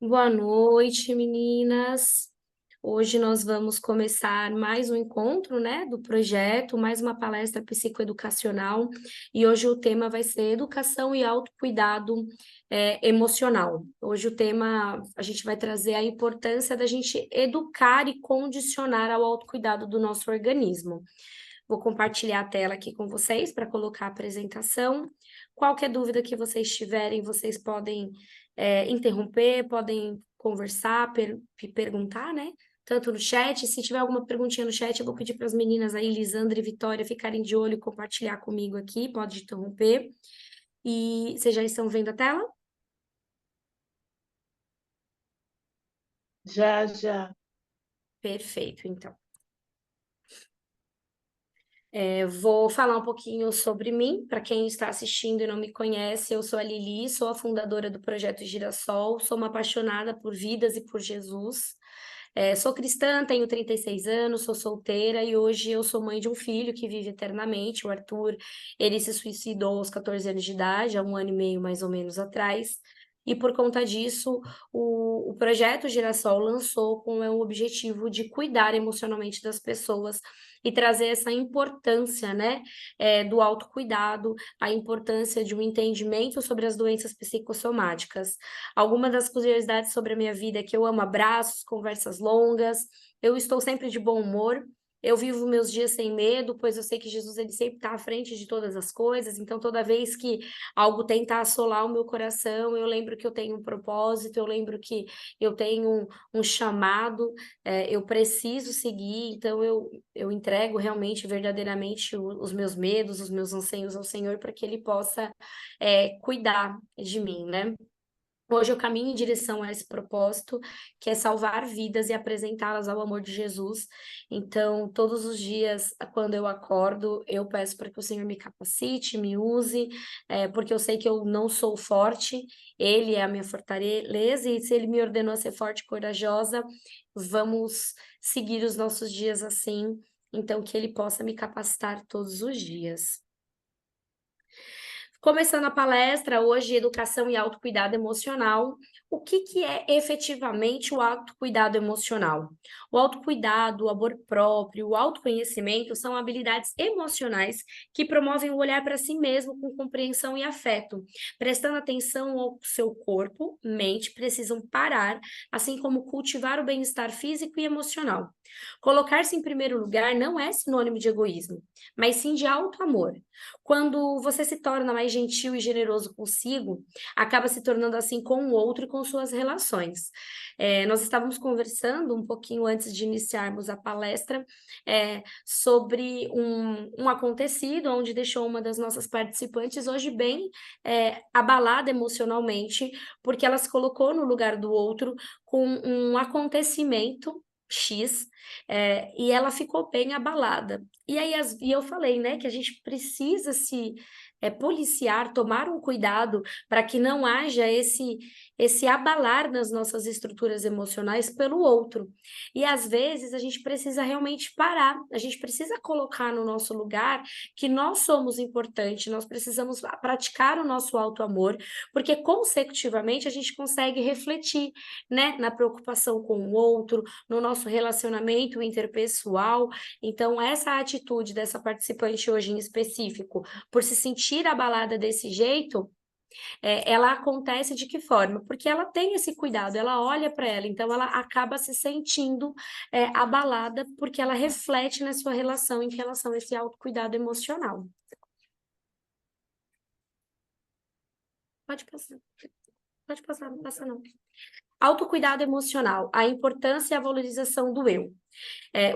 Boa noite, meninas. Hoje nós vamos começar mais um encontro, né, do projeto, mais uma palestra psicoeducacional, e hoje o tema vai ser educação e autocuidado emocional. Hoje o tema, a gente vai trazer a importância da gente educar e condicionar ao autocuidado do nosso organismo. Vou compartilhar a tela aqui com vocês para colocar a apresentação. Qualquer dúvida que vocês tiverem, vocês podem interromper, podem conversar, perguntar, né? Tanto no chat, se tiver alguma perguntinha no chat, eu vou pedir para as meninas aí, Lisandra e Vitória, ficarem de olho e compartilhar comigo aqui, pode interromper. E vocês já estão vendo a tela? Já, já. Perfeito, então. Vou falar um pouquinho sobre mim, para quem está assistindo e não me conhece, eu sou a Lili, sou a fundadora do Projeto Girassol, sou uma apaixonada por vidas e por Jesus. Sou cristã, tenho 36 anos, sou solteira e hoje eu sou mãe de um filho que vive eternamente, o Arthur. Ele se suicidou aos 14 anos de idade, há um ano e meio mais ou menos atrás. E por conta disso, o Projeto Girassol lançou com o objetivo de cuidar emocionalmente das pessoas e trazer essa importância, né, do autocuidado, a importância de um entendimento sobre as doenças psicossomáticas. Alguma das curiosidades sobre a minha vida é que eu amo abraços, conversas longas, eu estou sempre de bom humor, eu vivo meus dias sem medo, pois eu sei que Jesus ele sempre está à frente de todas as coisas, então toda vez que algo tenta assolar o meu coração, eu lembro que eu tenho um propósito, eu lembro que eu tenho um chamado, eu preciso seguir, então eu entrego realmente, verdadeiramente os meus medos, os meus anseios ao Senhor para que Ele possa cuidar de mim, né? Hoje eu caminho em direção a esse propósito, que é salvar vidas e apresentá-las ao amor de Jesus. Então, todos os dias, quando eu acordo, eu peço para que o Senhor me capacite, me use, porque eu sei que eu não sou forte, Ele é a minha fortaleza, e se Ele me ordenou a ser forte e corajosa, vamos seguir os nossos dias assim, então que Ele possa me capacitar todos os dias. Começando a palestra hoje, educação e autocuidado emocional. O que é efetivamente o autocuidado emocional? O autocuidado, o amor próprio, o autoconhecimento são habilidades emocionais que promovem o olhar para si mesmo com compreensão e afeto. Prestando atenção ao seu corpo, mente precisam parar, assim como cultivar o bem-estar físico e emocional. Colocar-se em primeiro lugar não é sinônimo de egoísmo, mas sim de auto-amor. Quando você se torna mais gentil e generoso consigo, acaba se tornando assim com o outro e com suas relações. Nós estávamos conversando um pouquinho antes de iniciarmos a palestra sobre um acontecido onde deixou uma das nossas participantes hoje bem abalada emocionalmente, porque ela se colocou no lugar do outro com um acontecimento X, e ela ficou bem abalada. E aí e eu falei, né, que a gente precisa se policiar, tomar um cuidado para que não haja esse abalar nas nossas estruturas emocionais pelo outro. E às vezes a gente precisa realmente parar, a gente precisa colocar no nosso lugar que nós somos importantes, nós precisamos praticar o nosso auto-amor, porque consecutivamente a gente consegue refletir, né, na preocupação com o outro, no nosso relacionamento interpessoal. Então, essa atitude dessa participante hoje em específico, por se sentir abalada desse jeito, ela acontece de que forma? Porque ela tem esse cuidado, ela olha para ela, então ela acaba se sentindo abalada porque ela reflete na sua relação em relação a esse autocuidado emocional. Pode passar. Pode passar, não passa não. Autocuidado emocional, a importância e a valorização do eu.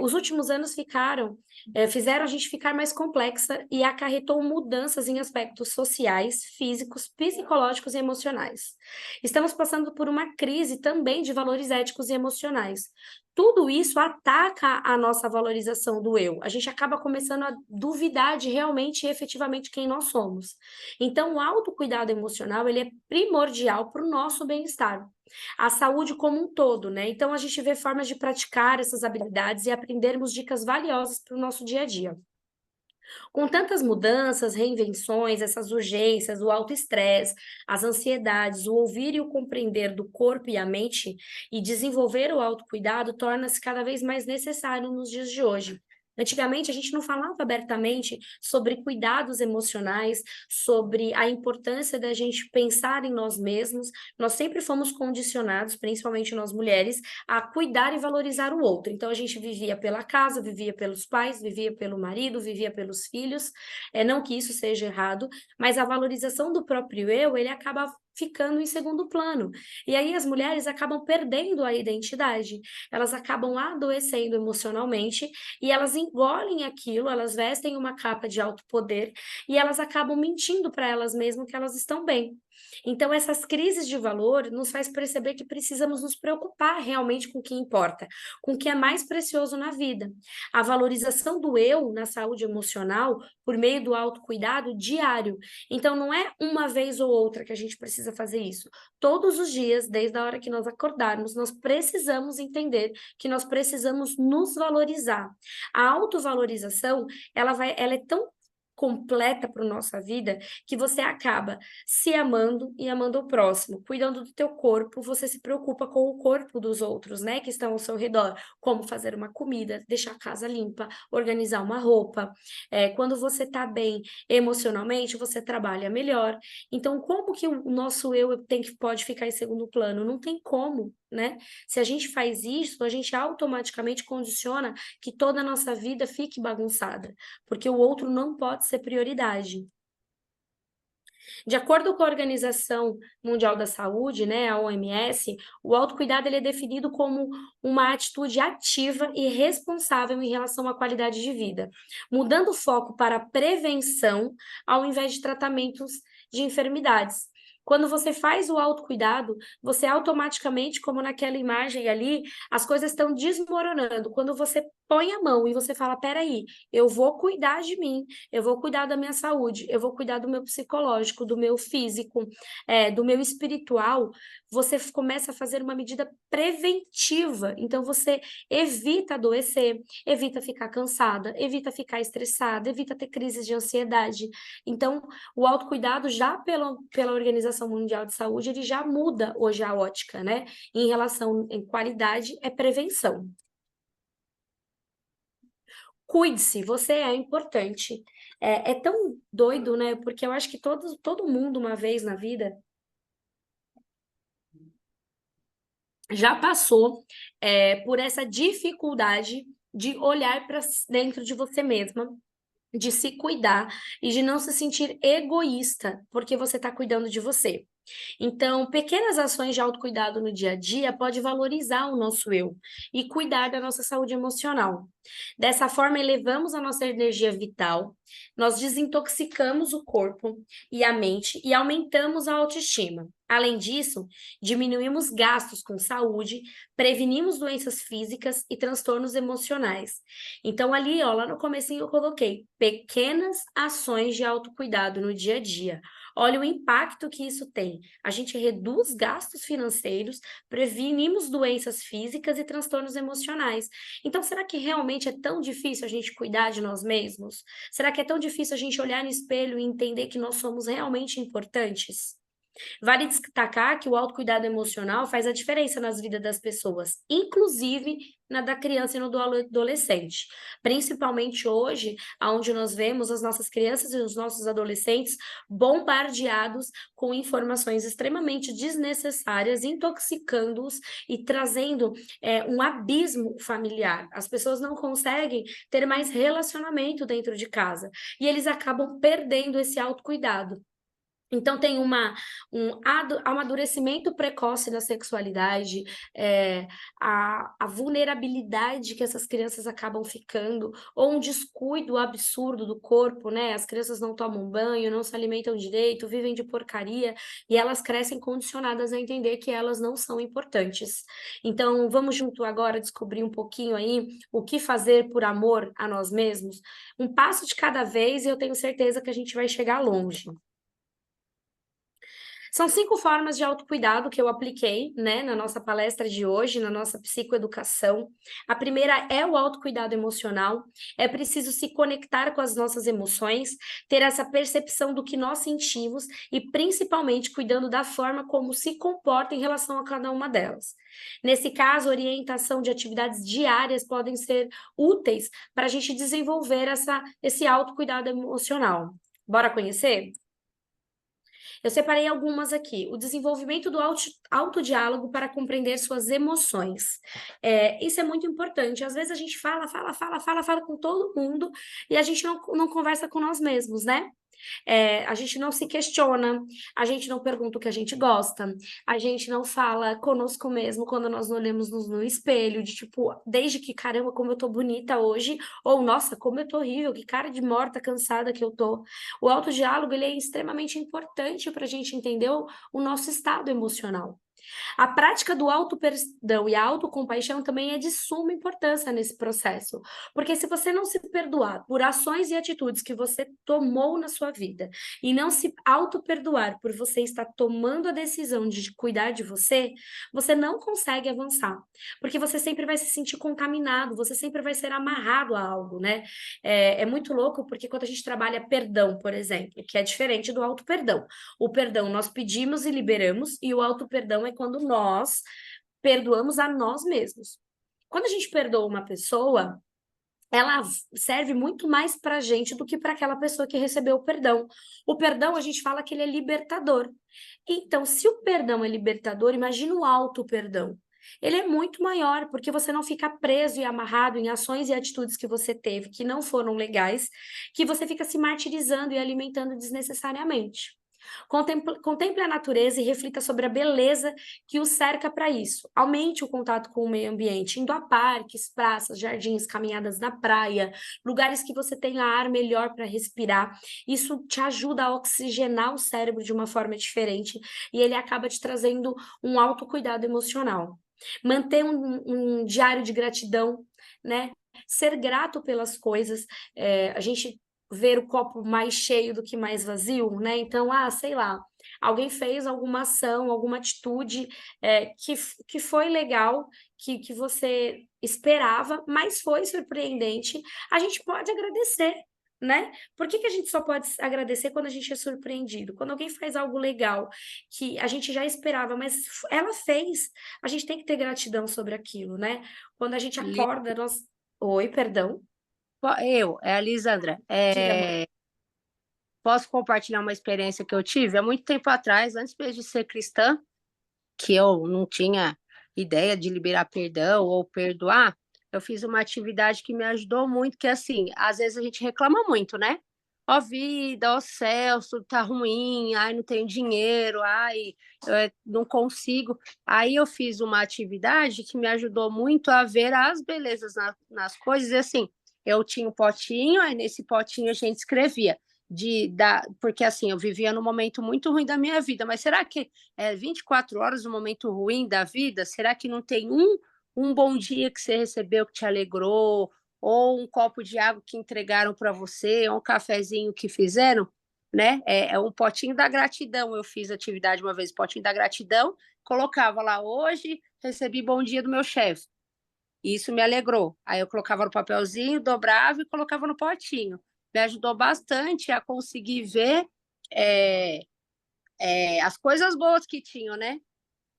Os últimos anos fizeram a gente ficar mais complexa e acarretou mudanças em aspectos sociais, físicos, psicológicos e emocionais. Estamos passando por uma crise também de valores éticos e emocionais. Tudo isso ataca a nossa valorização do eu. A gente acaba começando a duvidar de realmente e efetivamente quem nós somos. Então, o autocuidado emocional, ele é primordial para o nosso bem-estar, a saúde como um todo, né? Então, a gente vê formas de praticar essas habilidades e aprendermos dicas valiosas para o nosso dia a dia. Com tantas mudanças, reinvenções, essas urgências, o autoestresse, as ansiedades, o ouvir e o compreender do corpo e a mente e desenvolver o autocuidado torna-se cada vez mais necessário nos dias de hoje. Antigamente, a gente não falava abertamente sobre cuidados emocionais, sobre a importância da gente pensar em nós mesmos. Nós sempre fomos condicionados, principalmente nós mulheres, a cuidar e valorizar o outro. Então, a gente vivia pela casa, vivia pelos pais, vivia pelo marido, vivia pelos filhos. Não que isso seja errado, mas a valorização do próprio eu, ele acaba ficando em segundo plano. E aí as mulheres acabam perdendo a identidade, elas acabam adoecendo emocionalmente e elas engolem aquilo, elas vestem uma capa de alto poder e elas acabam mentindo para elas mesmas que elas estão bem. Então, essas crises de valor nos faz perceber que precisamos nos preocupar realmente com o que importa, com o que é mais precioso na vida. A valorização do eu na saúde emocional por meio do autocuidado diário. Então, não é uma vez ou outra que a gente precisa fazer isso. Todos os dias, desde a hora que nós acordarmos, nós precisamos entender que nós precisamos nos valorizar. A autovalorização, ela é tão completa para a nossa vida que você acaba se amando e amando o próximo, cuidando do teu corpo, você se preocupa com o corpo dos outros, né, que estão ao seu redor, como fazer uma comida, deixar a casa limpa, organizar uma roupa. Quando você está bem emocionalmente, você trabalha melhor. Então, como que o nosso eu pode ficar em segundo plano? Não tem como, né? Se a gente faz isso, a gente automaticamente condiciona que toda a nossa vida fique bagunçada, porque o outro não pode ser prioridade. De acordo com a Organização Mundial da Saúde, né, a OMS, o autocuidado ele é definido como uma atitude ativa e responsável em relação à qualidade de vida, mudando o foco para a prevenção ao invés de tratamentos de enfermidades. Quando você faz o autocuidado, você automaticamente, como naquela imagem ali, as coisas estão desmoronando. Quando você põe a mão e você fala, peraí, eu vou cuidar de mim, eu vou cuidar da minha saúde, eu vou cuidar do meu psicológico, do meu físico, do meu espiritual, você começa a fazer uma medida preventiva. Então, você evita adoecer, evita ficar cansada, evita ficar estressada, evita ter crises de ansiedade. Então, o autocuidado, já pela Organização Mundial de Saúde, ele já muda hoje a ótica, né? Em relação em qualidade, é prevenção. Cuide-se, você é importante. É tão doido, né? Porque eu acho que todo mundo, uma vez na vida, já passou por essa dificuldade de olhar para dentro de você mesma, de se cuidar e de não se sentir egoísta, porque você está cuidando de você. Então, pequenas ações de autocuidado no dia a dia pode valorizar o nosso eu e cuidar da nossa saúde emocional. Dessa forma, elevamos a nossa energia vital, nós desintoxicamos o corpo e a mente e aumentamos a autoestima. Além disso, diminuímos gastos com saúde, prevenimos doenças físicas e transtornos emocionais. Então, ali, ó, lá no comecinho eu coloquei pequenas ações de autocuidado no dia a dia. Olha o impacto que isso tem. A gente reduz gastos financeiros, prevenimos doenças físicas e transtornos emocionais. Então, será que realmente é tão difícil a gente cuidar de nós mesmos? Será que é tão difícil a gente olhar no espelho e entender que nós somos realmente importantes? Vale destacar que o autocuidado emocional faz a diferença nas vidas das pessoas, inclusive na da criança e no do adolescente. Principalmente hoje, onde nós vemos as nossas crianças e os nossos adolescentes bombardeados com informações extremamente desnecessárias, intoxicando-os e trazendo um abismo familiar. As pessoas não conseguem ter mais relacionamento dentro de casa e eles acabam perdendo esse autocuidado. Então, tem um amadurecimento precoce da sexualidade, a vulnerabilidade que essas crianças acabam ficando, ou um descuido absurdo do corpo, né? As crianças não tomam banho, não se alimentam direito, vivem de porcaria, e elas crescem condicionadas a entender que elas não são importantes. Então, vamos junto agora descobrir um pouquinho aí o que fazer por amor a nós mesmos? Um passo de cada vez, e eu tenho certeza que a gente vai chegar longe. São 5 formas de autocuidado que eu apliquei, né, na nossa palestra de hoje, na nossa psicoeducação. A primeira é o autocuidado emocional. É preciso se conectar com as nossas emoções, ter essa percepção do que nós sentimos e, principalmente, cuidando da forma como se comporta em relação a cada uma delas. Nesse caso, orientação de atividades diárias podem ser úteis para a gente desenvolver esse autocuidado emocional. Bora conhecer? Eu separei algumas aqui. O desenvolvimento do autodiálogo para compreender suas emoções. Isso é muito importante. Às vezes a gente fala com todo mundo e a gente não conversa com nós mesmos, né? A gente não se questiona, a gente não pergunta o que a gente gosta, a gente não fala conosco mesmo quando nós olhamos no espelho, de tipo, desde que, caramba, como eu tô bonita hoje, ou nossa, como eu tô horrível, que cara de morta, cansada que eu tô. O autodiálogo, ele é extremamente importante para a gente entender o nosso estado emocional. A prática do auto-perdão e a autocompaixão também é de suma importância nesse processo, porque se você não se perdoar por ações e atitudes que você tomou na sua vida e não se auto-perdoar por você estar tomando a decisão de cuidar de você, você não consegue avançar, porque você sempre vai se sentir contaminado, você sempre vai ser amarrado a algo, né? É muito louco porque quando a gente trabalha perdão, por exemplo, que é diferente do auto-perdão. O perdão nós pedimos e liberamos, e o auto-perdão é quando nós perdoamos a nós mesmos. Quando a gente perdoa uma pessoa, ela serve muito mais para a gente do que para aquela pessoa que recebeu o perdão. O perdão, a gente fala que ele é libertador. Então, se o perdão é libertador, imagina o auto-perdão. Ele é muito maior, porque você não fica preso e amarrado em ações e atitudes que você teve que não foram legais, que você fica se martirizando e alimentando desnecessariamente. Contemple a natureza e reflita sobre a beleza que o cerca para isso. Aumente o contato com o meio ambiente, indo a parques, praças, jardins, caminhadas na praia, lugares que você tenha ar melhor para respirar. Isso te ajuda a oxigenar o cérebro de uma forma diferente e ele acaba te trazendo um autocuidado emocional. Manter um diário de gratidão, né? Ser grato pelas coisas. A gente ver o copo mais cheio do que mais vazio, né? Então, sei lá, alguém fez alguma ação, alguma atitude que foi legal, que você esperava, mas foi surpreendente, a gente pode agradecer, né? Por que a gente só pode agradecer quando a gente é surpreendido? Quando alguém faz algo legal que a gente já esperava, mas ela fez, a gente tem que ter gratidão sobre aquilo, né? Quando a gente Li- acorda, nós. Oi, perdão. É a Lisandra. Diga, amor. Posso compartilhar uma experiência que eu tive há muito tempo atrás, antes mesmo de ser cristã, que eu não tinha ideia de liberar perdão ou perdoar. Eu fiz uma atividade que me ajudou muito, que assim, às vezes a gente reclama muito, né? Ó vida, ó céu, tudo tá ruim, ai, não tenho dinheiro, ai, não consigo. Aí eu fiz uma atividade que me ajudou muito a ver as belezas nas coisas, e assim, eu tinha um potinho, aí nesse potinho a gente escrevia. Porque assim, eu vivia num momento muito ruim da minha vida, mas será que 24 horas um momento ruim da vida? Será que não tem um bom dia que você recebeu que te alegrou? Ou um copo de água que entregaram para você? Ou um cafezinho que fizeram? Né? É um potinho da gratidão. Eu fiz atividade uma vez, potinho da gratidão, colocava lá, hoje recebi bom dia do meu chefe. Isso me alegrou. Aí eu colocava no papelzinho, dobrava e colocava no potinho. Me ajudou bastante a conseguir ver é, as coisas boas que tinham, né?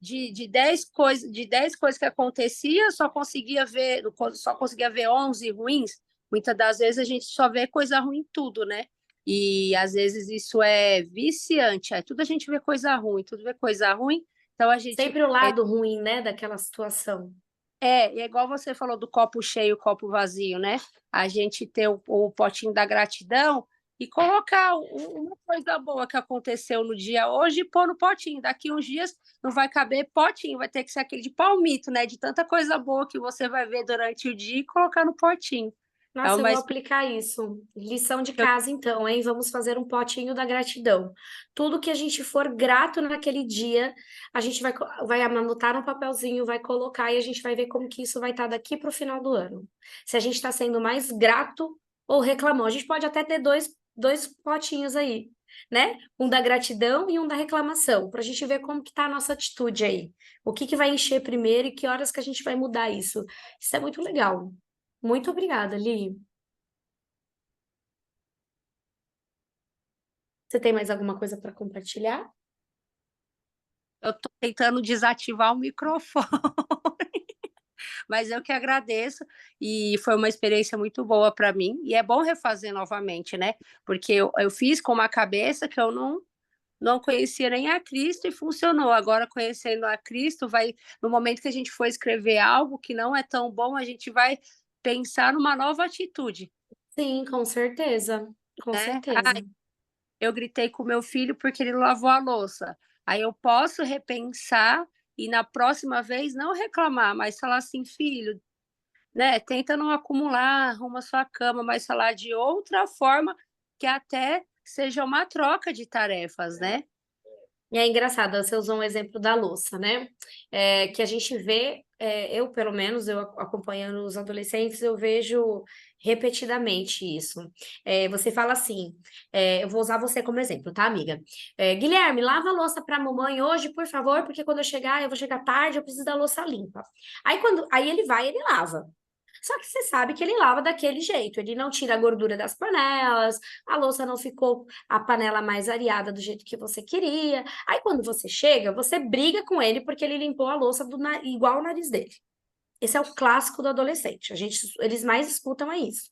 De 10 coisas que acontecia, só conseguia ver 11 ruins. Muitas das vezes a gente só vê coisa ruim em tudo, né? E às vezes isso é viciante. Aí tudo a gente vê coisa ruim, tudo vê coisa ruim. Então a gente Sempre o lado ruim, né, daquela situação. é igual você falou do copo cheio, copo vazio, né? A gente ter o potinho da gratidão e colocar uma coisa boa que aconteceu no dia hoje e pôr no potinho. Daqui uns dias não vai caber potinho, vai ter que ser aquele de palmito, né? De tanta coisa boa que você vai ver durante o dia e colocar no potinho. É Nossa, eu uma vou experiência. aplicar isso. Lição de casa, então, hein? Vamos fazer um potinho da gratidão. Tudo que a gente for grato naquele dia, a gente vai anotar no papelzinho, vai colocar e a gente vai ver como que isso vai estar daqui para o final do ano. Se a gente está sendo mais grato ou reclamou. A gente pode até ter dois potinhos aí. né? Um da gratidão e um da reclamação, para a gente ver como que tá a nossa atitude aí. O que que vai encher primeiro e que horas que a gente vai mudar isso. Isso é muito legal. Muito obrigada, Li. Você tem mais alguma coisa para compartilhar? Eu estou tentando desativar o microfone, mas eu que agradeço e foi uma experiência muito boa para mim. E é bom refazer novamente, né? Porque eu fiz com uma cabeça que eu não conhecia nem a Cristo e funcionou. Agora, conhecendo a Cristo, vai no momento que a gente for escrever algo que não é tão bom, a gente vai pensar numa nova atitude, Sim, com certeza. Com né? certeza. Eu gritei com meu filho porque ele lavou a louça. Aí eu posso repensar e na próxima vez não reclamar, mas falar assim, filho, né? Tenta não acumular, arruma sua cama, mas falar de outra forma que até seja uma troca de tarefas, né? E é engraçado, você usou um exemplo da louça, né? Que a gente vê, eu pelo menos, eu acompanhando os adolescentes, eu vejo repetidamente isso. Você fala assim, eu vou usar você como exemplo, tá, amiga? Guilherme, lava a louça para a mamãe hoje, por favor, porque quando eu chegar, eu vou chegar tarde, eu preciso da louça limpa. Aí ele vai, ele lava. Só que você sabe que ele lava daquele jeito, ele não tira a gordura das panelas, a louça não ficou a panela mais areada do jeito que você queria. Aí quando você chega, você briga com ele porque ele limpou a louça igual o nariz dele. Esse é o clássico do adolescente. Eles mais escutam é isso.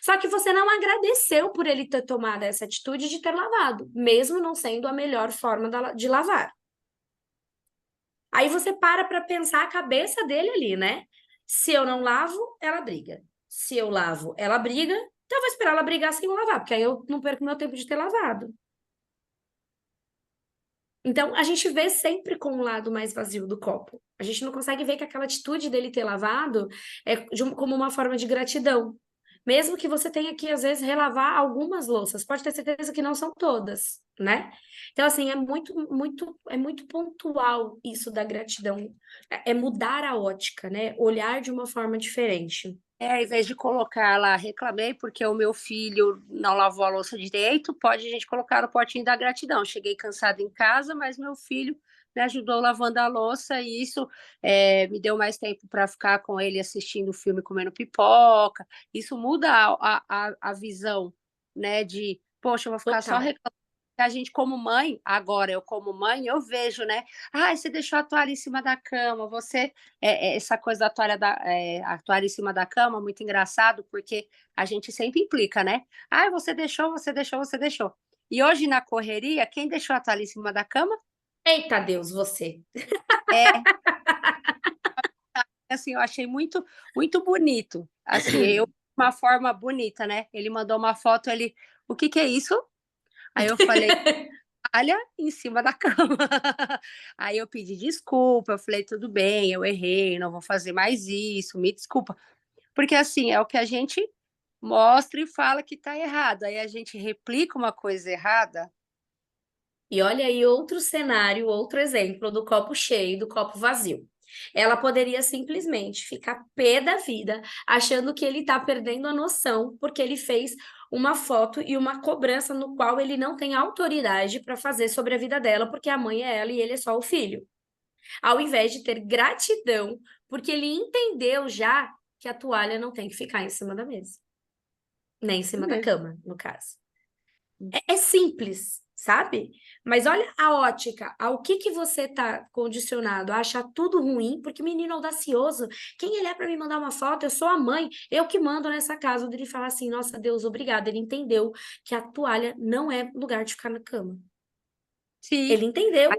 Só que você não agradeceu por ele ter tomado essa atitude de ter lavado, mesmo não sendo a melhor forma de lavar. Aí você para pensar a cabeça dele ali, né? Se eu não lavo, ela briga. Se eu lavo, ela briga. Então eu vou esperar ela brigar sem eu lavar, porque aí eu não perco meu tempo de ter lavado. Então a gente vê sempre com o lado mais vazio do copo. A gente não consegue ver que aquela atitude dele ter lavado é como uma forma de gratidão. Mesmo que você tenha que, às vezes, relavar algumas louças, pode ter certeza que não são todas, né? Então, assim, é muito pontual isso da gratidão. É mudar a ótica, né? Olhar de uma forma diferente. Ao invés de colocar lá, reclamei porque o meu filho não lavou a louça direito, pode a gente colocar no potinho da gratidão. Cheguei cansada em casa, mas meu filho me ajudou lavando a louça e isso me deu mais tempo para ficar com ele assistindo o filme, comendo pipoca. Isso muda a visão, né? De, poxa, eu vou ficar só Total. reclamando. A gente, como mãe, agora eu como mãe, eu vejo, né? Ah, você deixou a toalha em cima da cama, você essa coisa da toalha, a toalha em cima da cama, muito engraçado, porque a gente sempre implica, né? Ah, você deixou, você deixou, você deixou. E hoje na correria, quem deixou a toalha em cima da cama? Eita Deus, você. É, assim, eu achei muito bonito. Assim, eu uma forma bonita, né? Ele mandou uma foto, o que que é isso? Aí eu falei, toalha em cima da cama. Aí eu pedi desculpa, eu falei, tudo bem, eu errei, não vou fazer mais isso, me desculpa. Porque assim, é o que a gente mostra e fala que está errado. Aí a gente replica uma coisa errada. E olha aí outro cenário, outro exemplo do copo cheio e do copo vazio. Ela poderia simplesmente ficar pé da vida, achando que ele está perdendo a noção, porque ele fez uma foto e uma cobrança no qual ele não tem autoridade para fazer sobre a vida dela, porque a mãe é ela e ele é só o filho. Ao invés de ter gratidão, porque ele entendeu já que a toalha não tem que ficar em cima da mesa, nem em cima da Mesmo. cama, no caso. É simples, sabe? Mas olha a ótica, ao que você está condicionado a achar tudo ruim, porque menino audacioso, quem ele é para me mandar uma foto? Eu sou a mãe, eu que mando nessa casa, dele falar assim, nossa Deus, obrigada. Ele entendeu que a toalha não é lugar de ficar na cama. Sim. Ele entendeu.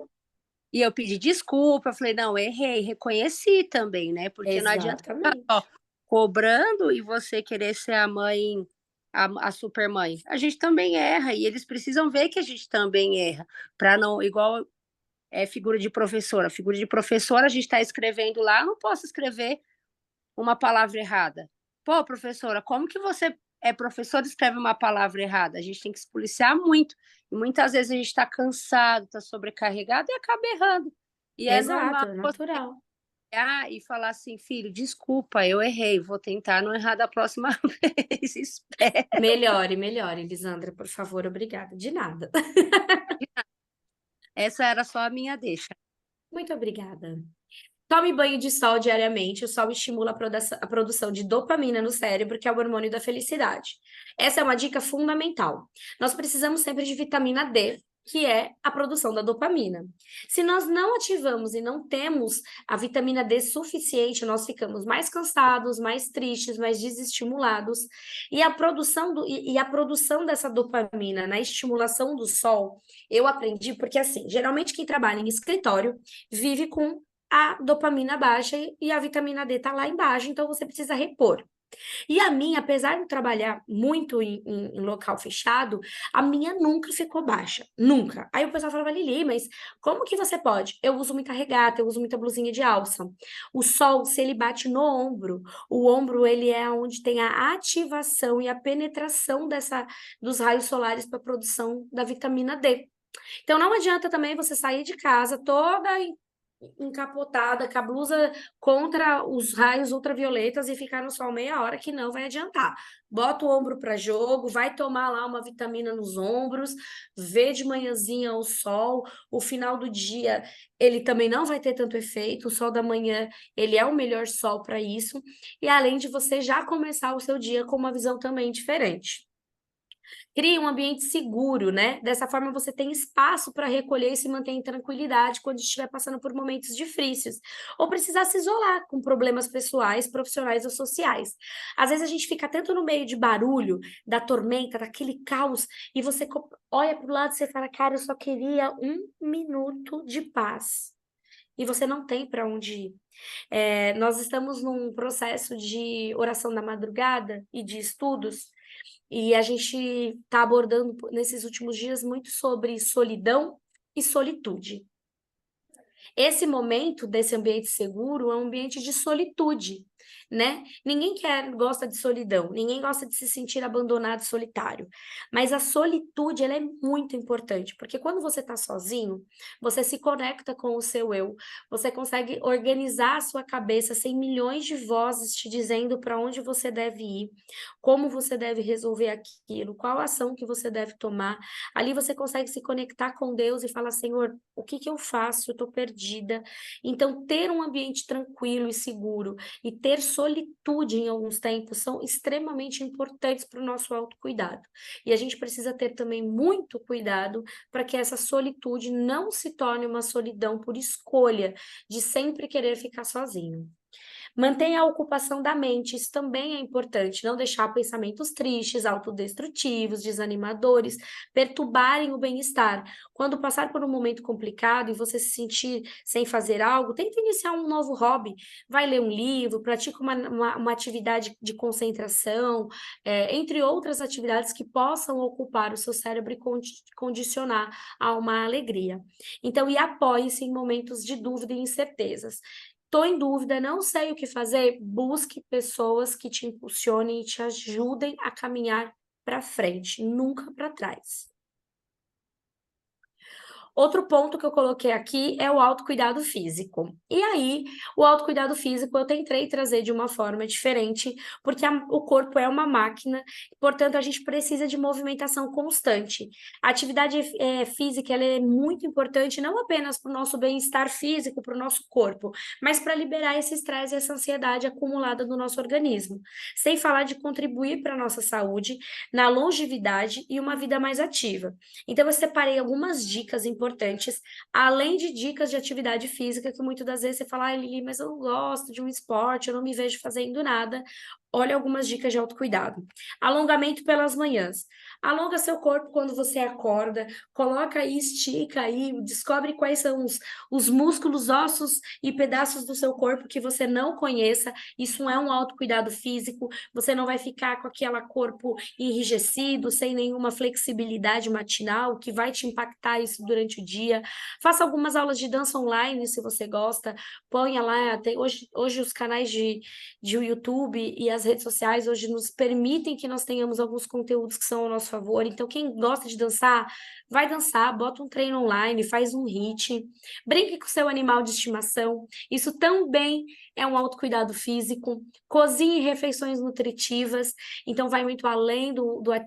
E eu pedi desculpa, eu falei, não, errei, reconheci também, né? Porque não adianta ficar só Exatamente. cobrando e você querer ser a mãe, a super mãe. A gente também erra e eles precisam ver que a gente também erra, para não, igual figura de professora. Figura de professora, a gente está escrevendo lá, não posso escrever uma palavra errada. Pô, professora, como que você é professora e escreve uma palavra errada? A gente tem que se policiar muito. E muitas vezes a gente está cansado, está sobrecarregado e acaba errando. E é Exato, normal é você natural. E falar assim: "Filho, desculpa, eu errei, vou tentar não errar da próxima vez, espero". Melhore, melhore, Elisandra, por favor, obrigada. De nada. Essa era só a minha deixa. Muito obrigada. Tome banho de sol diariamente. O sol estimula a produção de dopamina no cérebro, que é o hormônio da felicidade. Essa é uma dica fundamental. Nós precisamos sempre de vitamina D, que é a produção da dopamina. Se nós não ativamos e não temos a vitamina D suficiente, nós ficamos mais cansados, mais tristes, mais desestimulados. E a produção dessa dopamina na estimulação do sol, eu aprendi porque assim, geralmente quem trabalha em escritório vive com a dopamina baixa e a vitamina D tá lá embaixo, então você precisa repor. E a minha, apesar de trabalhar muito em local fechado, a minha nunca ficou baixa, nunca. Aí o pessoal falava, Lili, mas como que você pode? Eu uso muita regata, eu uso muita blusinha de alça. O sol, se ele bate no ombro, o ombro ele é onde tem a ativação e a penetração dos raios solares para a produção da vitamina D. Então não adianta também você sair de casa toda encapotada, com a blusa contra os raios ultravioletas e ficar no sol meia hora, que não vai adiantar. Bota o ombro para jogo, vai tomar lá uma vitamina nos ombros, vê de manhãzinha o sol, o final do dia ele também não vai ter tanto efeito, o sol da manhã, ele é o melhor sol para isso, e além de você já começar o seu dia com uma visão também diferente. Crie um ambiente seguro, né? Dessa forma você tem espaço para recolher e se manter em tranquilidade quando estiver passando por momentos difíceis ou precisar se isolar com problemas pessoais, profissionais ou sociais. Às vezes a gente fica tanto no meio de barulho, da tormenta, daquele caos, e você olha para o lado e você fala, cara, eu só queria 1 minuto de paz. E você não tem para onde ir. Nós estamos num processo de oração da madrugada e de estudos, e a gente está abordando nesses últimos dias muito sobre solidão e solitude. Esse momento desse ambiente seguro é um ambiente de solitude, né? Ninguém gosta de solidão, ninguém gosta de se sentir abandonado e solitário. Mas a solitude, ela é muito importante, porque quando você está sozinho, você se conecta com o seu eu, você consegue organizar a sua cabeça sem milhões de vozes te dizendo para onde você deve ir, como você deve resolver aquilo, qual ação que você deve tomar. Ali você consegue se conectar com Deus e falar, Senhor, o que que eu faço? Eu estou perdida. Então, ter um ambiente tranquilo e seguro e ter solitude em alguns tempos são extremamente importantes para o nosso autocuidado. E a gente precisa ter também muito cuidado para que essa solitude não se torne uma solidão por escolha de sempre querer ficar sozinho. Mantenha a ocupação da mente, isso também é importante, não deixar pensamentos tristes, autodestrutivos, desanimadores, perturbarem o bem-estar. Quando passar por um momento complicado e você se sentir sem fazer algo, tente iniciar um novo hobby. Vai ler um livro, pratique uma atividade de concentração, entre outras atividades que possam ocupar o seu cérebro e condicionar a uma alegria. Então, e apoie-se em momentos de dúvida e incertezas. Estou em dúvida, não sei o que fazer, busque pessoas que te impulsionem e te ajudem a caminhar para frente, nunca para trás. Outro ponto que eu coloquei aqui é o autocuidado físico. E aí, o autocuidado físico eu tentei trazer de uma forma diferente, porque o corpo é uma máquina, portanto, a gente precisa de movimentação constante. A atividade física ela é muito importante, não apenas para o nosso bem-estar físico, para o nosso corpo, mas para liberar esse estresse e essa ansiedade acumulada no nosso organismo. Sem falar de contribuir para a nossa saúde, na longevidade e uma vida mais ativa. Então, eu separei algumas dicas importantes, além de dicas de atividade física, que muitas das vezes você fala, ah, Lili, mas eu não gosto de um esporte, eu não me vejo fazendo nada. Olha algumas dicas de autocuidado. Alongamento pelas manhãs. Alonga seu corpo quando você acorda, coloca aí, estica aí, descobre quais são os músculos, ossos e pedaços do seu corpo que você não conheça. Isso é um autocuidado físico. Você não vai ficar com aquele corpo enrijecido, sem nenhuma flexibilidade matinal, que vai te impactar isso durante o dia. Faça algumas aulas de dança online, se você gosta. Ponha lá, hoje os canais de YouTube e as redes sociais hoje nos permitem que nós tenhamos alguns conteúdos que são ao nosso favor. Então, quem gosta de dançar, vai dançar, bota um treino online, faz um HIIT, brinque com o seu animal de estimação. Isso também é um autocuidado físico. Cozinhe refeições nutritivas, então vai muito além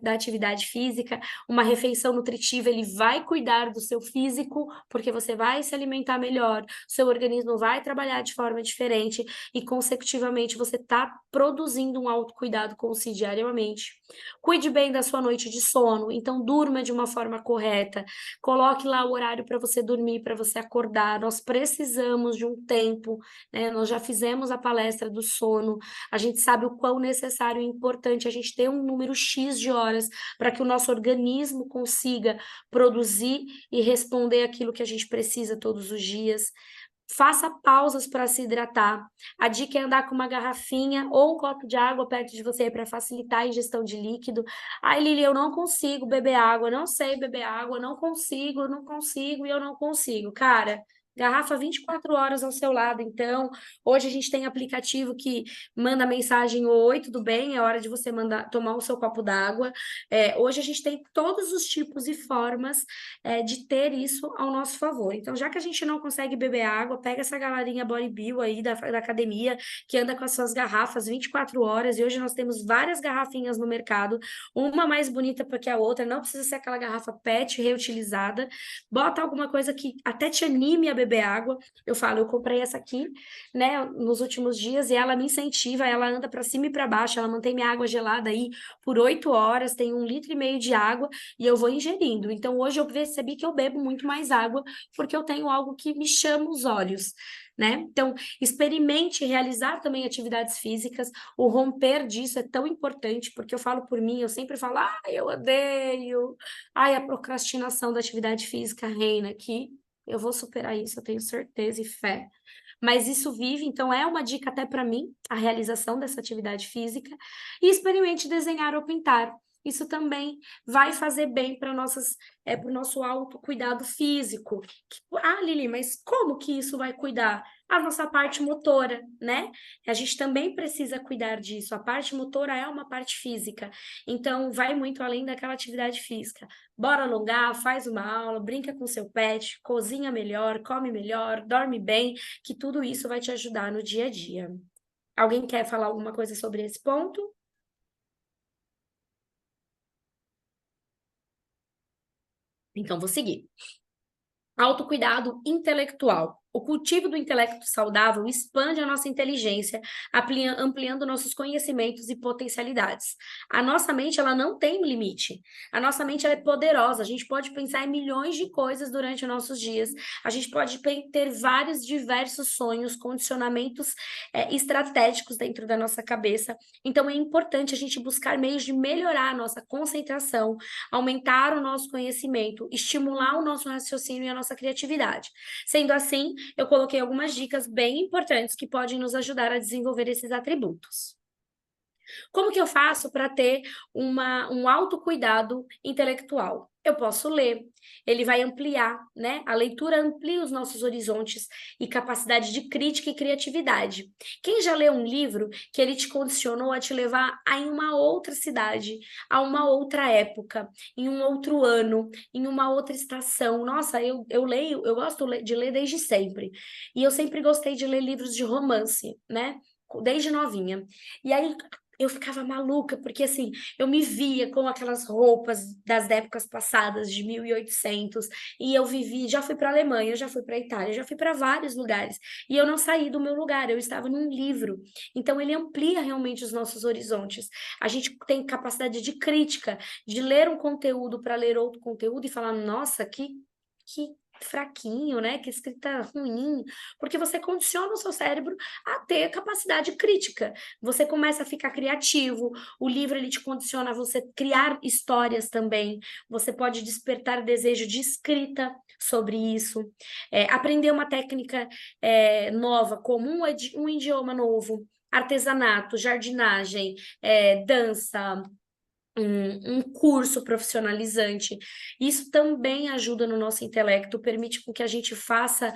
da atividade física. Uma refeição nutritiva, ele vai cuidar do seu físico, porque você vai se alimentar melhor, seu organismo vai trabalhar de forma diferente e, consecutivamente, você está produzindo um autocuidado com si diariamente. Cuide bem da sua noite de sono, então durma de uma forma correta, coloque lá o horário para você dormir, para você acordar. Nós precisamos de um tempo, né? Nós já fizemos a palestra do sono, a gente sabe o quão necessário e importante a gente ter um número X de horas para que o nosso organismo consiga produzir e responder aquilo que a gente precisa todos os dias. Faça pausas para se hidratar. A dica é andar com uma garrafinha ou um copo de água perto de você para facilitar a ingestão de líquido. Ai, Lili, eu não consigo beber água, não sei beber água, não consigo e eu não consigo. Cara, garrafa 24 horas ao seu lado, então. Hoje a gente tem aplicativo que manda mensagem: oi, tudo bem? É hora de você tomar o seu copo d'água. Hoje a gente tem todos os tipos e formas de ter isso ao nosso favor. Então, já que a gente não consegue beber água, pega essa galerinha bodybuilder aí da academia, que anda com as suas garrafas 24 horas, e hoje nós temos várias garrafinhas no mercado, uma mais bonita que a outra, não precisa ser aquela garrafa PET reutilizada, bota alguma coisa que até te anime a beber água. Eu falo, eu comprei essa aqui, né, nos últimos dias, e ela me incentiva, ela anda para cima e para baixo, ela mantém minha água gelada aí por 8 horas, tem 1,5 litro de água, e eu vou ingerindo. Então, hoje eu percebi que eu bebo muito mais água, porque eu tenho algo que me chama os olhos, né? Então, experimente realizar também atividades físicas. O romper disso é tão importante, porque eu falo por mim, eu sempre falo, eu odeio, a procrastinação da atividade física reina aqui. Eu vou superar isso, eu tenho certeza e fé. Mas isso vive, então é uma dica até para mim, a realização dessa atividade física. E experimente desenhar ou pintar. Isso também vai fazer bem para o nosso autocuidado físico. Lili, mas como que isso vai cuidar? A nossa parte motora, né? A gente também precisa cuidar disso. A parte motora é uma parte física, então vai muito além daquela atividade física. Bora alongar, faz uma aula, brinca com seu pet, cozinha melhor, come melhor, dorme bem, que tudo isso vai te ajudar no dia a dia. Alguém quer falar alguma coisa sobre esse ponto? Então, vou seguir. Autocuidado intelectual. O cultivo do intelecto saudável expande a nossa inteligência, ampliando nossos conhecimentos e potencialidades. A nossa mente, ela não tem limite. A nossa mente, ela é poderosa. A gente pode pensar em milhões de coisas durante os nossos dias. A gente pode ter vários diversos sonhos, condicionamentos estratégicos dentro da nossa cabeça. Então, é importante a gente buscar meios de melhorar a nossa concentração, aumentar o nosso conhecimento, estimular o nosso raciocínio e a nossa criatividade. Sendo assim, eu coloquei algumas dicas bem importantes que podem nos ajudar a desenvolver esses atributos. Como que eu faço para ter um autocuidado intelectual? Eu posso ler, ele vai ampliar, né? A leitura amplia os nossos horizontes e capacidade de crítica e criatividade. Quem já leu um livro que ele te condicionou a te levar em uma outra cidade, a uma outra época, em um outro ano, em uma outra estação? Nossa, eu leio, eu gosto de ler desde sempre. E eu sempre gostei de ler livros de romance, né? Desde novinha. E aí eu ficava maluca, porque assim, eu me via com aquelas roupas das épocas passadas, de 1800, e eu vivi, já fui para a Alemanha, já fui para a Itália, já fui para vários lugares, e eu não saí do meu lugar, eu estava num livro. Então, ele amplia realmente os nossos horizontes. A gente tem capacidade de crítica, de ler um conteúdo para ler outro conteúdo e falar, nossa, que fraquinho, né? Que escrita ruim, porque você condiciona o seu cérebro a ter capacidade crítica. Você começa a ficar criativo, o livro ele te condiciona a você criar histórias também, você pode despertar desejo de escrita sobre isso, aprender uma técnica nova, como um idioma novo, artesanato, jardinagem, dança, um curso profissionalizante. Isso também ajuda no nosso intelecto, permite com que a gente faça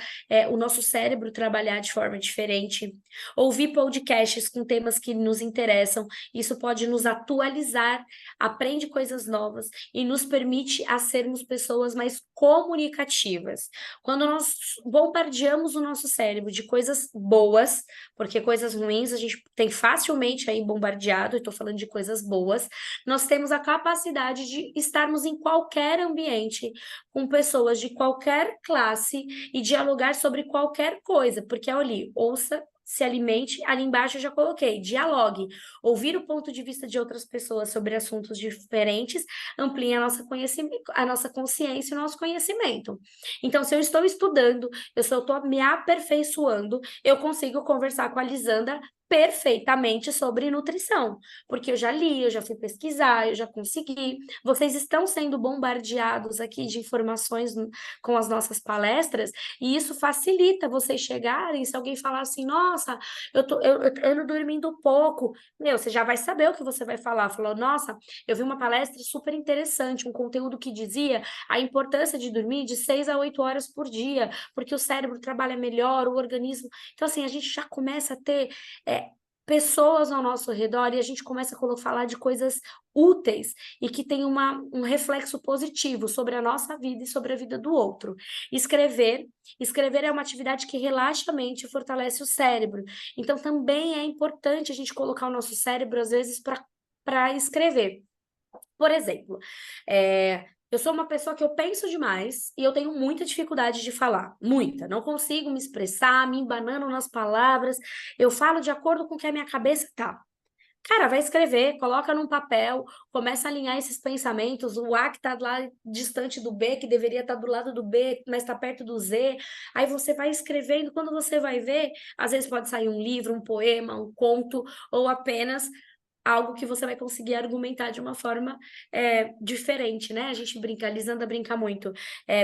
o nosso cérebro trabalhar de forma diferente. Ouvir podcasts com temas que nos interessam, isso pode nos atualizar, aprende coisas novas e nos permite a sermos pessoas mais comunicativas. Quando nós bombardeamos o nosso cérebro de coisas boas, porque coisas ruins a gente tem facilmente aí bombardeado, e estou falando de coisas boas, nós temos a capacidade de estarmos em qualquer ambiente, com pessoas de qualquer classe e dialogar sobre qualquer coisa, porque ali, ouça, se alimente, ali embaixo eu já coloquei, dialogue, ouvir o ponto de vista de outras pessoas sobre assuntos diferentes, amplia a nossa conhecimento, a nossa consciência e o nosso conhecimento. Então, se eu estou estudando, se eu estou me aperfeiçoando, eu consigo conversar com a Lisandra perfeitamente sobre nutrição, porque eu já li, eu já fui pesquisar, eu já consegui. Vocês estão sendo bombardeados aqui de informações com as nossas palestras, e isso facilita vocês chegarem. Se alguém falar assim, nossa, eu ando dormindo pouco, meu, você já vai saber o que você vai falar. Falou, nossa, eu vi uma palestra super interessante, um conteúdo que dizia a importância de dormir de 6 a 8 horas por dia, porque o cérebro trabalha melhor, o organismo. Então, assim, a gente já começa a ter pessoas ao nosso redor e a gente começa a falar de coisas úteis e que tem um reflexo positivo sobre a nossa vida e sobre a vida do outro. Escrever é uma atividade que relaxa a mente e fortalece o cérebro. Então, também é importante a gente colocar o nosso cérebro, às vezes, para escrever. Por exemplo, eu sou uma pessoa que eu penso demais e eu tenho muita dificuldade de falar, muita. Não consigo me expressar, me embanando nas palavras. Eu falo de acordo com o que a minha cabeça tá. Cara, vai escrever, coloca num papel, começa a alinhar esses pensamentos, o A que tá lá distante do B, que deveria estar do lado do B, mas está perto do Z. Aí você vai escrevendo, quando você vai ver, às vezes pode sair um livro, um poema, um conto, ou apenas algo que você vai conseguir argumentar de uma forma diferente, né? A gente brinca, a Lisandra brinca muito.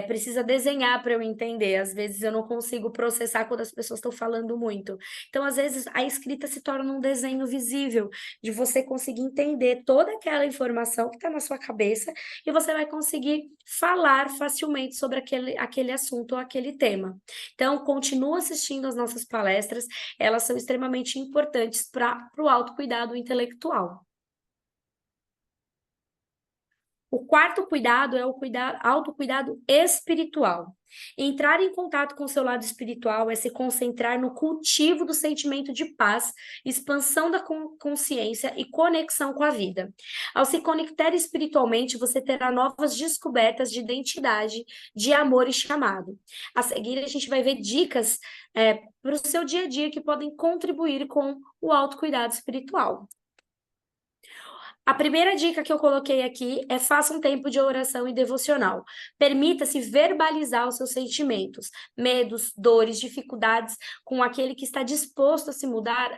Precisa desenhar para eu entender. Às vezes eu não consigo processar quando as pessoas estão falando muito. Então, às vezes, a escrita se torna um desenho visível, de você conseguir entender toda aquela informação que está na sua cabeça e você vai conseguir falar facilmente sobre aquele assunto ou aquele tema. Então, continua assistindo as nossas palestras, elas são extremamente importantes para o autocuidado intelectual. O quarto cuidado é o autocuidado espiritual. Entrar em contato com o seu lado espiritual é se concentrar no cultivo do sentimento de paz, expansão da consciência e conexão com a vida. Ao se conectar espiritualmente, você terá novas descobertas de identidade, de amor e chamado. A seguir, a gente vai ver dicas para o seu dia a dia que podem contribuir com o autocuidado espiritual. A primeira dica que eu coloquei aqui é faça um tempo de oração e devocional. Permita-se verbalizar os seus sentimentos, medos, dores, dificuldades com aquele que está disposto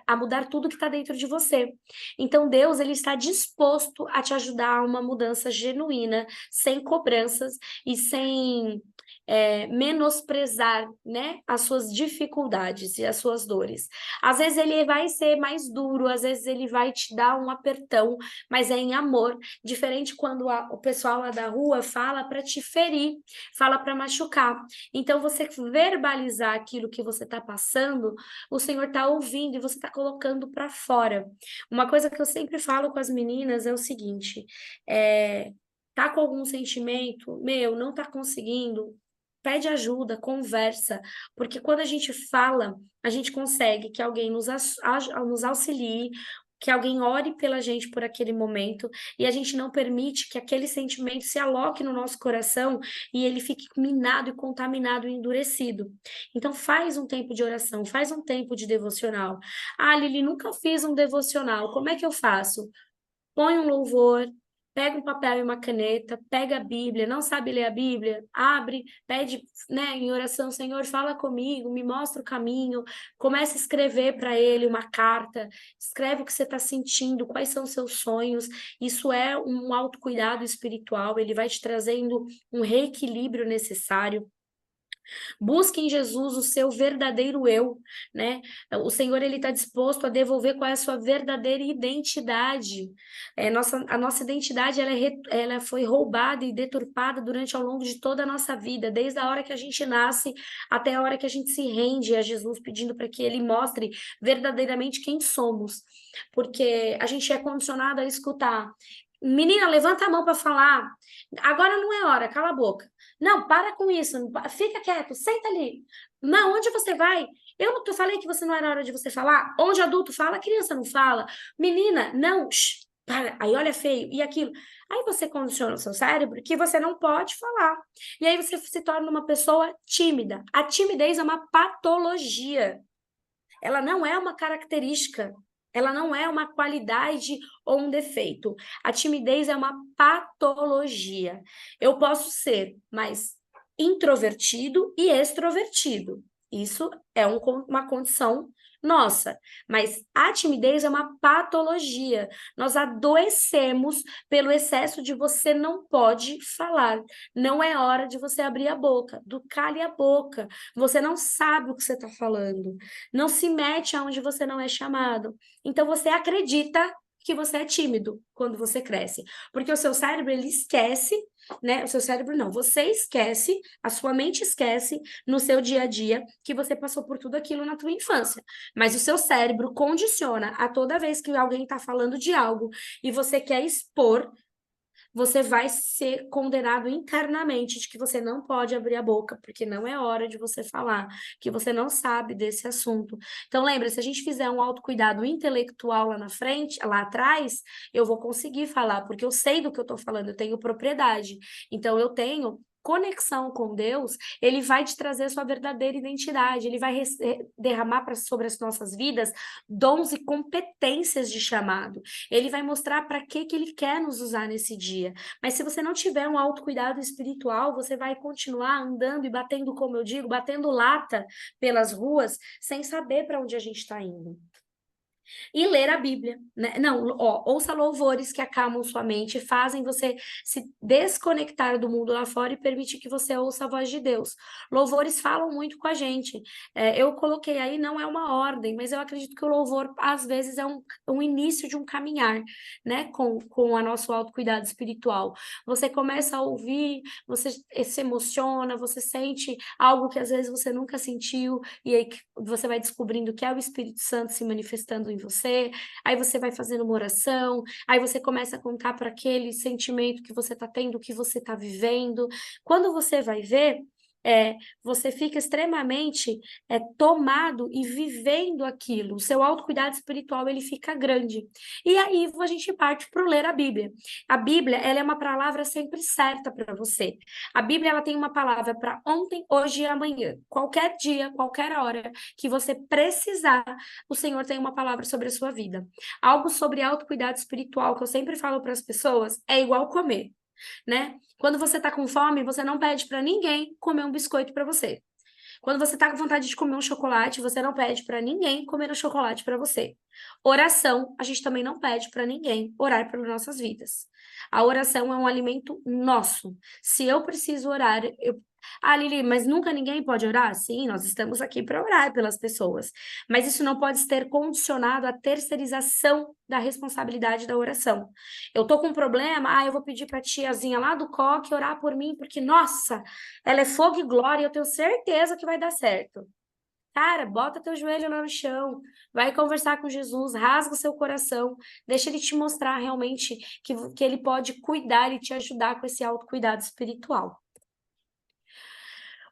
a mudar tudo que está dentro de você. Então Deus, ele está disposto a te ajudar a uma mudança genuína, sem cobranças e sem menosprezar, né, as suas dificuldades e as suas dores. Às vezes ele vai ser mais duro, às vezes ele vai te dar um apertão, mas é em amor, diferente quando o pessoal lá da rua fala para te ferir, fala para machucar. Então, você verbalizar aquilo que você está passando, o Senhor está ouvindo e você está colocando para fora. Uma coisa que eu sempre falo com as meninas é o seguinte, tá com algum sentimento, não tá conseguindo, pede ajuda, conversa, porque quando a gente fala, a gente consegue que alguém nos auxilie, que alguém ore pela gente por aquele momento, e a gente não permite que aquele sentimento se aloque no nosso coração e ele fique minado e contaminado e endurecido. Então faz um tempo de oração, faz um tempo de devocional. Ah, Lili, nunca fiz um devocional, como é que eu faço? Põe um louvor, pega um papel e uma caneta, pega a Bíblia, não sabe ler a Bíblia, abre, pede, né, em oração, Senhor, fala comigo, me mostra o caminho, começa a escrever para ele uma carta, escreve o que você está sentindo, quais são os seus sonhos, isso é um autocuidado espiritual, ele vai te trazendo um reequilíbrio necessário. Busque em Jesus o seu verdadeiro eu, né? O Senhor, ele está disposto a devolver qual é a sua verdadeira identidade. A nossa identidade, ela foi roubada e deturpada durante ao longo de toda a nossa vida, desde a hora que a gente nasce até a hora que a gente se rende a Jesus, pedindo para que ele mostre verdadeiramente quem somos. Porque a gente é condicionado a escutar. Menina, levanta a mão para falar. Agora não é hora, cala a boca. Não, para com isso, fica quieto, senta ali. Não, onde você vai? Eu não falei que você não era hora de você falar? Onde adulto fala, criança não fala. Menina, não, para, aí olha feio, e aquilo. Aí você condiciona o seu cérebro que você não pode falar. E aí você se torna uma pessoa tímida. A timidez é uma patologia. Ela não é uma característica, ela não é uma qualidade ou um defeito. A timidez é uma patologia. Eu posso ser mais introvertido e extrovertido. Isso é uma condição nossa, mas a timidez é uma patologia. Nós adoecemos pelo excesso de você não pode falar. Não é hora de você abrir a boca, do cale a boca. Você não sabe o que você está falando. Não se mete aonde você não é chamado. Então você acredita que você é tímido quando você cresce, porque o seu cérebro ele esquece, né? O seu cérebro não, você esquece, a sua mente esquece no seu dia a dia que você passou por tudo aquilo na tua infância. Mas o seu cérebro condiciona a toda vez que alguém está falando de algo e você quer expor, você vai ser condenado internamente de que você não pode abrir a boca, porque não é hora de você falar, que você não sabe desse assunto. Então, lembra, se a gente fizer um autocuidado intelectual lá na frente, lá atrás, eu vou conseguir falar, porque eu sei do que eu estou falando, eu tenho propriedade. Então, eu tenho conexão com Deus, ele vai te trazer a sua verdadeira identidade, ele vai derramar sobre as nossas vidas dons e competências de chamado. Ele vai mostrar para que ele quer nos usar nesse dia. Mas se você não tiver um autocuidado espiritual, você vai continuar andando e batendo, como eu digo, batendo lata pelas ruas, sem saber para onde a gente está indo. E ler a Bíblia, né? Não, ó, ouça louvores que acalmam sua mente, fazem você se desconectar do mundo lá fora e permitir que você ouça a voz de Deus. Louvores falam muito com a gente. Eu coloquei aí, não é uma ordem, mas eu acredito que o louvor, às vezes, é um início de um caminhar, né? Com o nosso autocuidado espiritual. Você começa a ouvir, você se emociona, você sente algo que às vezes você nunca sentiu, e aí você vai descobrindo que é o Espírito Santo se manifestando em você, aí você vai fazendo uma oração, aí você começa a contar para aquele sentimento que você está tendo, que você está vivendo. Quando você vai ver, você fica extremamente tomado e vivendo aquilo. O seu autocuidado espiritual, ele fica grande. E aí a gente parte para ler a Bíblia. A Bíblia, ela é uma palavra sempre certa para você. A Bíblia, ela tem uma palavra para ontem, hoje e amanhã. Qualquer dia, qualquer hora que você precisar, o Senhor tem uma palavra sobre a sua vida. Algo sobre autocuidado espiritual que eu sempre falo para as pessoas é igual comer, né? Quando você tá com fome, você não pede para ninguém comer um biscoito para você. Quando você tá com vontade de comer um chocolate, você não pede para ninguém comer um chocolate para você. Oração, a gente também não pede para ninguém orar pelas nossas vidas. A oração é um alimento nosso. Se eu preciso orar, Lili, mas nunca ninguém pode orar? Sim, nós estamos aqui para orar pelas pessoas. Mas isso não pode ser condicionado à terceirização da responsabilidade da oração. Eu tô com um problema, eu vou pedir para a tiazinha lá do coque orar por mim, porque, nossa, ela é fogo e glória, e eu tenho certeza que vai dar certo. Cara, bota teu joelho lá no chão, vai conversar com Jesus, rasga o seu coração, deixa ele te mostrar realmente que ele pode cuidar e te ajudar com esse autocuidado espiritual.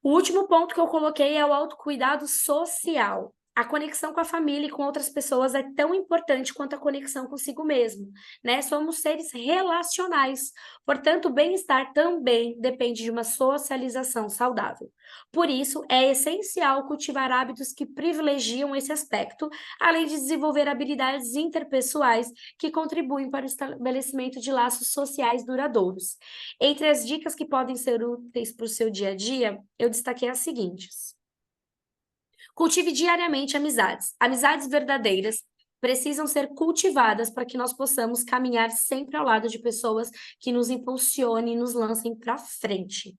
O último ponto que eu coloquei é o autocuidado social. A conexão com a família e com outras pessoas é tão importante quanto a conexão consigo mesmo, né? Somos seres relacionais, portanto, o bem-estar também depende de uma socialização saudável. Por isso, é essencial cultivar hábitos que privilegiam esse aspecto, além de desenvolver habilidades interpessoais que contribuem para o estabelecimento de laços sociais duradouros. Entre as dicas que podem ser úteis para o seu dia a dia, eu destaquei as seguintes. Cultive diariamente amizades verdadeiras precisam ser cultivadas para que nós possamos caminhar sempre ao lado de pessoas que nos impulsionem e nos lancem para frente.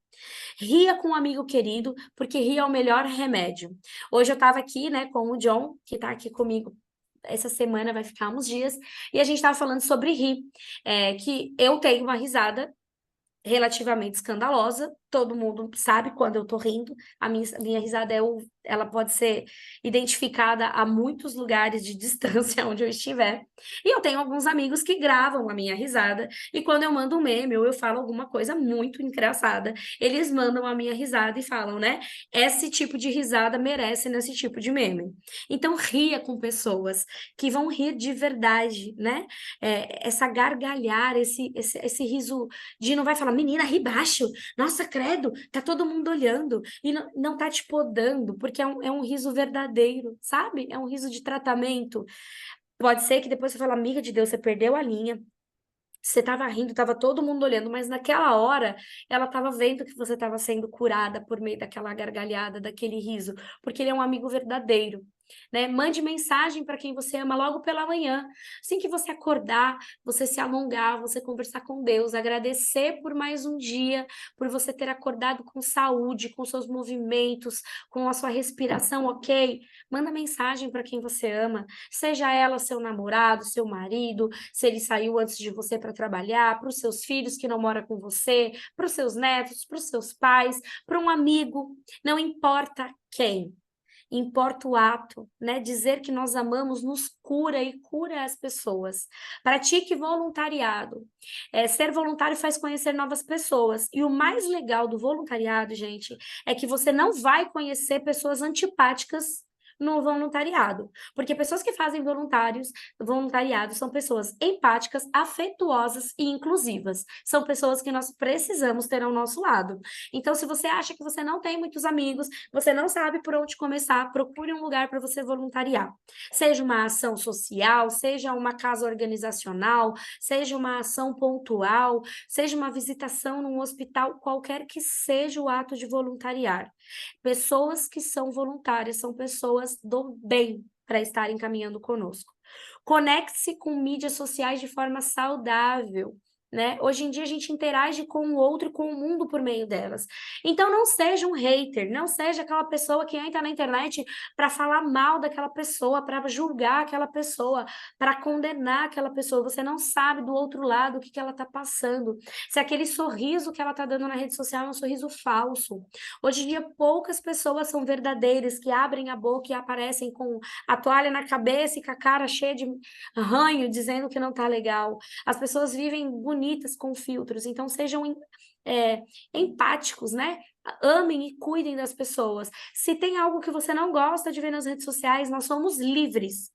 Ria com um amigo querido, porque rir é o melhor remédio. Hoje eu estava aqui, né, com o John, que está aqui comigo essa semana, vai ficar uns dias, e a gente estava falando sobre rir, que eu tenho uma risada relativamente escandalosa, todo mundo sabe quando eu tô rindo, a minha risada ela pode ser identificada a muitos lugares de distância onde eu estiver, e eu tenho alguns amigos que gravam a minha risada, e quando eu mando um meme ou eu falo alguma coisa muito engraçada, eles mandam a minha risada e falam, né, esse tipo de risada merece nesse tipo de meme. Então ria com pessoas que vão rir de verdade, né, essa gargalhar, esse riso de não vai falar, menina, ri baixo, nossa, credo, tá todo mundo olhando, e não tá te podando, porque é um riso verdadeiro, sabe? É um riso de tratamento. Pode ser que depois você fale, amiga de Deus, você perdeu a linha, você tava rindo, tava todo mundo olhando, mas naquela hora ela tava vendo que você tava sendo curada por meio daquela gargalhada, daquele riso, porque ele é um amigo verdadeiro. Né? Mande mensagem para quem você ama logo pela manhã. Assim que você acordar, você se alongar, você conversar com Deus, agradecer por mais um dia, por você ter acordado com saúde, com seus movimentos, com a sua respiração, ok? Manda mensagem para quem você ama, seja ela seu namorado, seu marido, se ele saiu antes de você para trabalhar, para os seus filhos que não moram com você, para os seus netos, para os seus pais, para um amigo, não importa quem. Importa o ato, né? Dizer que nós amamos nos cura e cura as pessoas. Pratique voluntariado. Ser voluntário faz conhecer novas pessoas. E o mais legal do voluntariado, gente, é que você não vai conhecer pessoas antipáticas no voluntariado, porque pessoas que fazem voluntariado são pessoas empáticas, afetuosas e inclusivas. São pessoas que nós precisamos ter ao nosso lado. Então, se você acha que você não tem muitos amigos, você não sabe por onde começar, procure um lugar para você voluntariar. Seja uma ação social, seja uma casa organizacional, seja uma ação pontual, seja uma visitação num hospital, qualquer que seja o ato de voluntariar. Pessoas que são voluntárias são pessoas do bem para estarem caminhando conosco. Conecte-se com mídias sociais de forma saudável. Né? Hoje em dia a gente interage com o outro e com o mundo por meio delas. Então não seja um hater, não seja aquela pessoa que entra na internet para falar mal daquela pessoa, para julgar aquela pessoa, para condenar aquela pessoa. Você não sabe do outro lado o que ela está passando. Se aquele sorriso que ela está dando na rede social é um sorriso falso. Hoje em dia poucas pessoas são verdadeiras, que abrem a boca e aparecem com a toalha na cabeça e com a cara cheia de ranho, dizendo que não está legal. As pessoas vivem bonitas com filtros, então sejam empáticos, né? Amem e cuidem das pessoas. Se tem algo que você não gosta de ver nas redes sociais, nós somos livres,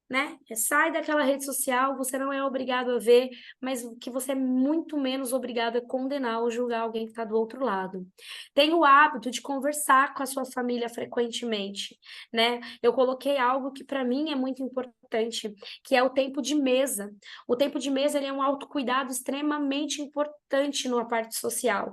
né? Sai daquela rede social, você não é obrigado a ver, mas que você é muito menos obrigado a condenar ou julgar alguém que está do outro lado. Tenha o hábito de conversar com a sua família frequentemente, né? Eu coloquei algo que para mim é muito importante, que é o tempo de mesa. O tempo de mesa ele é um autocuidado extremamente importante na parte social.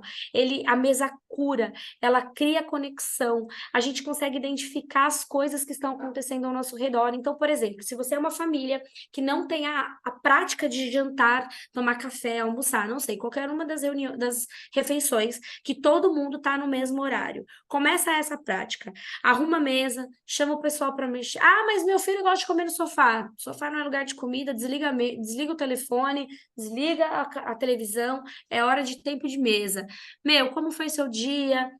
A mesa cura, ela cria conexão, a gente consegue identificar as coisas que estão acontecendo ao nosso redor. Então, por exemplo, se você é uma família que não tem a prática de jantar, tomar café, almoçar, não sei, qualquer uma das refeições, que todo mundo está no mesmo horário. Começa essa prática. Arruma a mesa, chama o pessoal para mexer. Ah, mas meu filho gosta de comer no sofá. O sofá não é lugar de comida, desliga o telefone, desliga a televisão, é hora de tempo de mesa. Meu, como foi seu dia?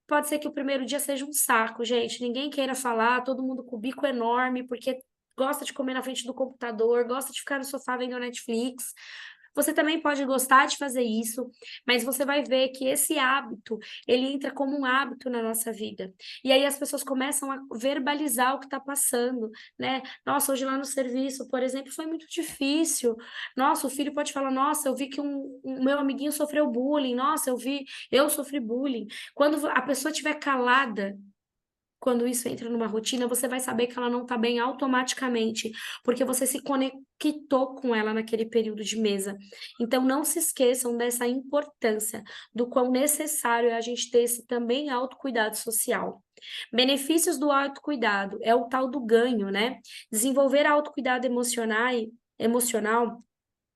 Pode ser que o primeiro dia seja um saco, gente. Ninguém queira falar, todo mundo com o bico enorme, porque gosta de comer na frente do computador, gosta de ficar no sofá vendo Netflix. Você também pode gostar de fazer isso, mas você vai ver que esse hábito, ele entra como um hábito na nossa vida. E aí as pessoas começam a verbalizar o que está passando, né? Nossa, hoje lá no serviço, por exemplo, foi muito difícil. Nossa, o filho pode falar, nossa, eu vi que um meu amiguinho sofreu bullying. Nossa, eu sofri bullying. Quando a pessoa estiver calada, quando isso entra numa rotina, você vai saber que ela não está bem automaticamente, porque você se conectou com ela naquele período de mesa. Então, não se esqueçam dessa importância, do quão necessário é a gente ter esse também autocuidado social. Benefícios do autocuidado é o tal do ganho, né? Desenvolver autocuidado emocional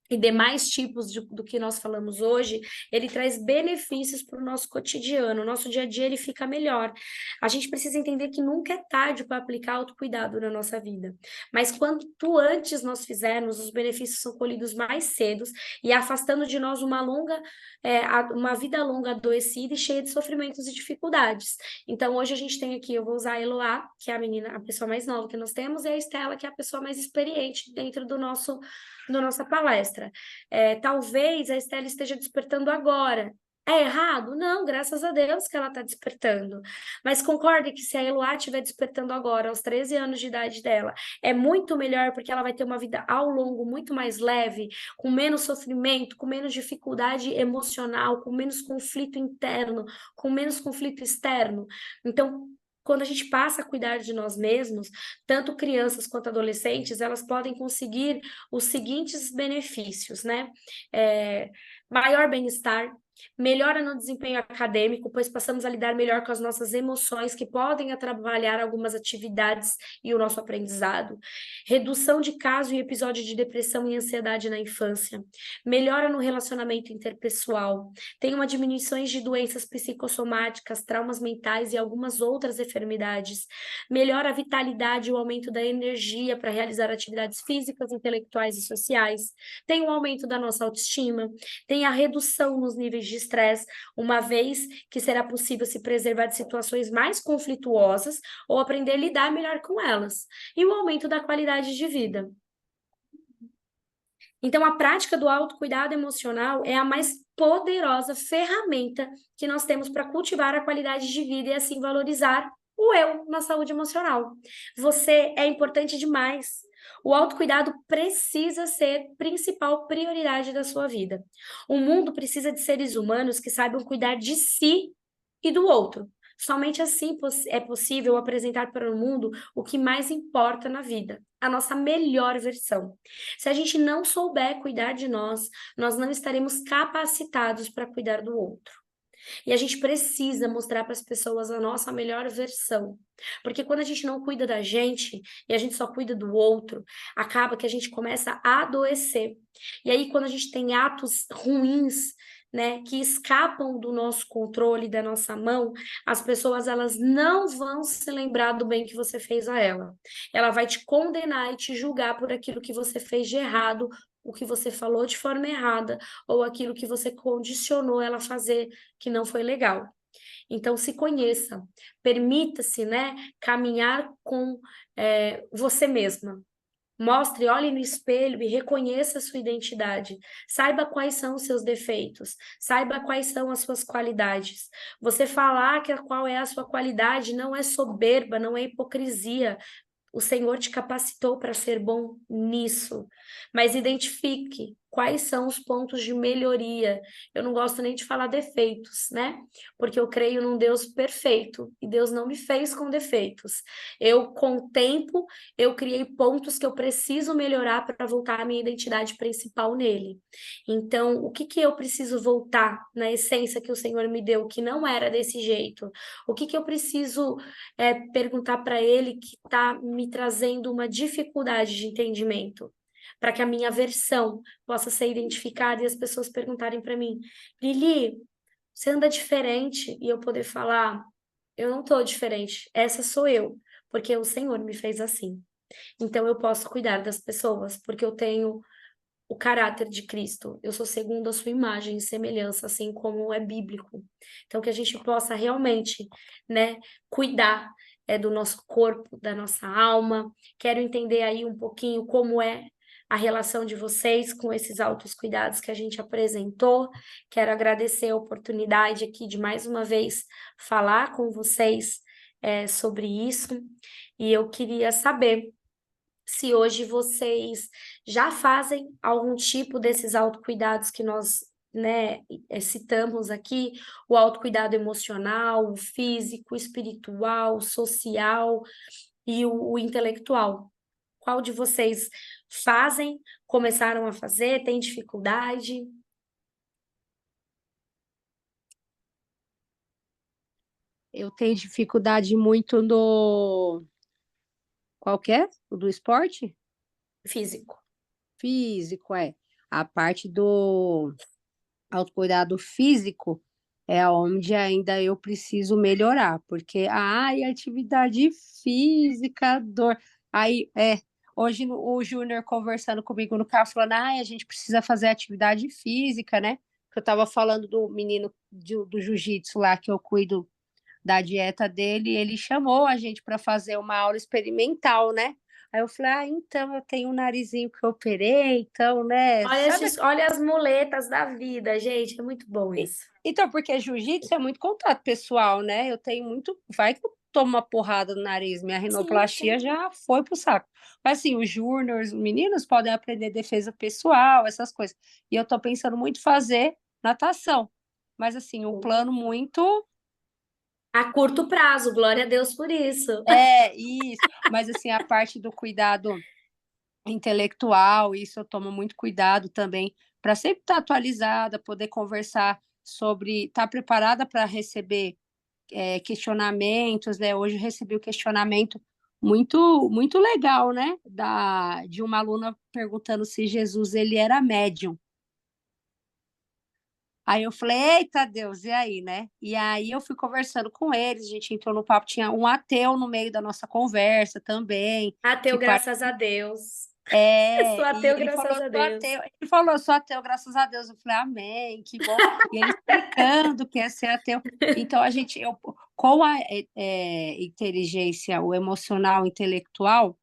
e demais tipos do que nós falamos hoje, ele traz benefícios para o nosso cotidiano, o nosso dia a dia ele fica melhor. A gente precisa entender que nunca é tarde para aplicar autocuidado na nossa vida, mas quanto antes nós fizermos, os benefícios são colhidos mais cedo e afastando de nós uma vida longa adoecida e cheia de sofrimentos e dificuldades. Então hoje a gente tem aqui, eu vou usar a Eloá, que é a pessoa mais nova que nós temos, e a Estela, que é a pessoa mais experiente dentro da nossa palestra. Talvez a Estela esteja despertando agora. É errado? Não, graças a Deus que ela está despertando. Mas concorde que se a Eloá estiver despertando agora, aos 13 anos de idade dela, é muito melhor porque ela vai ter uma vida ao longo muito mais leve, com menos sofrimento, com menos dificuldade emocional, com menos conflito interno, com menos conflito externo. Então, quando a gente passa a cuidar de nós mesmos, tanto crianças quanto adolescentes, elas podem conseguir os seguintes benefícios, né? Maior bem-estar, melhora no desempenho acadêmico, pois passamos a lidar melhor com as nossas emoções, que podem atrapalhar algumas atividades e o nosso aprendizado. Redução de caso e episódio de depressão e ansiedade na infância. Melhora no relacionamento interpessoal. Tem uma diminuição de doenças psicossomáticas, traumas mentais e algumas outras enfermidades. Melhora a vitalidade e o aumento da energia para realizar atividades físicas, intelectuais e sociais. Tem o aumento da nossa autoestima. Tem a redução nos níveis de estresse, uma vez que será possível se preservar de situações mais conflituosas ou aprender a lidar melhor com elas. E o aumento da qualidade de vida. Então, a prática do autocuidado emocional é a mais poderosa ferramenta que nós temos para cultivar a qualidade de vida e assim valorizar o eu na saúde emocional. Você é importante demais. O autocuidado precisa ser principal prioridade da sua vida. O mundo precisa de seres humanos que saibam cuidar de si e do outro. Somente assim é possível apresentar para o mundo o que mais importa na vida, a nossa melhor versão. Se a gente não souber cuidar de nós, nós não estaremos capacitados para cuidar do outro. E a gente precisa mostrar para as pessoas a nossa melhor versão. Porque quando a gente não cuida da gente e a gente só cuida do outro, acaba que a gente começa a adoecer. E aí, quando a gente tem atos ruins, né, que escapam do nosso controle, da nossa mão, as pessoas elas não vão se lembrar do bem que você fez a ela. Ela vai te condenar e te julgar por aquilo que você fez de errado, o que você falou de forma errada, ou aquilo que você condicionou ela a fazer que não foi legal. Então, se conheça, permita-se, né, caminhar com você mesma. Mostre, olhe no espelho e reconheça a sua identidade. Saiba quais são os seus defeitos. Saiba quais são as suas qualidades. Você falar qual é a sua qualidade não é soberba, não é hipocrisia. O Senhor te capacitou para ser bom nisso. Mas identifique quais são os pontos de melhoria. Eu não gosto nem de falar defeitos, né? Porque eu creio num Deus perfeito e Deus não me fez com defeitos. Com o tempo, eu criei pontos que eu preciso melhorar para voltar à minha identidade principal nele. Então, o que eu preciso voltar na essência que o Senhor me deu, que não era desse jeito? O que eu preciso perguntar para ele que está me trazendo uma dificuldade de entendimento? Para que a minha versão possa ser identificada e as pessoas perguntarem para mim, Lili, você anda diferente? E eu poder falar, eu não estou diferente, essa sou eu, porque o Senhor me fez assim. Então eu posso cuidar das pessoas, porque eu tenho o caráter de Cristo. Eu sou segundo a sua imagem e semelhança, assim como é bíblico. Então que a gente possa realmente, né, cuidar do nosso corpo, da nossa alma. Quero entender aí um pouquinho como é a relação de vocês com esses altos cuidados que a gente apresentou. Quero agradecer a oportunidade aqui de mais uma vez falar com vocês sobre isso. E eu queria saber se hoje vocês já fazem algum tipo desses autocuidados que nós, né, citamos aqui, o autocuidado emocional, o físico, o espiritual, o social e o intelectual. Qual de vocês fazem, começaram a fazer, tem dificuldade? eu tenho dificuldade muito no... Qual que é? O do esporte? Físico. Físico, é. A parte do autocuidado físico é onde ainda eu preciso melhorar, porque ai, atividade física, dor. Aí, hoje o Júnior conversando comigo no carro, falando, ai, a gente precisa fazer atividade física, né? Que eu tava falando do menino do jiu-jitsu lá, que eu cuido da dieta dele, ele chamou a gente para fazer uma aula experimental, né? Aí eu falei, ah, então eu tenho um narizinho que eu operei, então, né? Olha, Sabe? olha as muletas da vida, gente, é muito bom isso. Então, porque jiu-jitsu é muito contato pessoal, né? Eu tenho muito. Vai que eu tomo uma porrada no nariz, minha Sim, rinoplastia sim. já foi pro saco. Mas assim, os júniores, os meninos podem aprender defesa pessoal, essas coisas. E eu tô pensando muito em fazer natação. Mas assim, um plano muito. A curto prazo, glória a Deus por isso. É, isso. Mas assim, a parte do cuidado intelectual, isso eu tomo muito cuidado também, para sempre estar atualizada, poder conversar sobre, estar preparada para receber questionamentos, né? Hoje eu recebi um questionamento muito legal, né? De uma aluna perguntando se Jesus ele era médium. Aí eu falei, eita Deus, e aí, né? E aí eu fui conversando com eles, a gente entrou no papo, tinha um ateu no meio da nossa conversa também, Ateu, que graças a Deus. Eu sou E ateu, ele falou, graças a sou Deus. ateu. Ele falou, sou ateu, graças a Deus. Eu falei, amém, que bom. E ele explicando o que é ser ateu. Então, com a inteligência, o emocional, intelectual,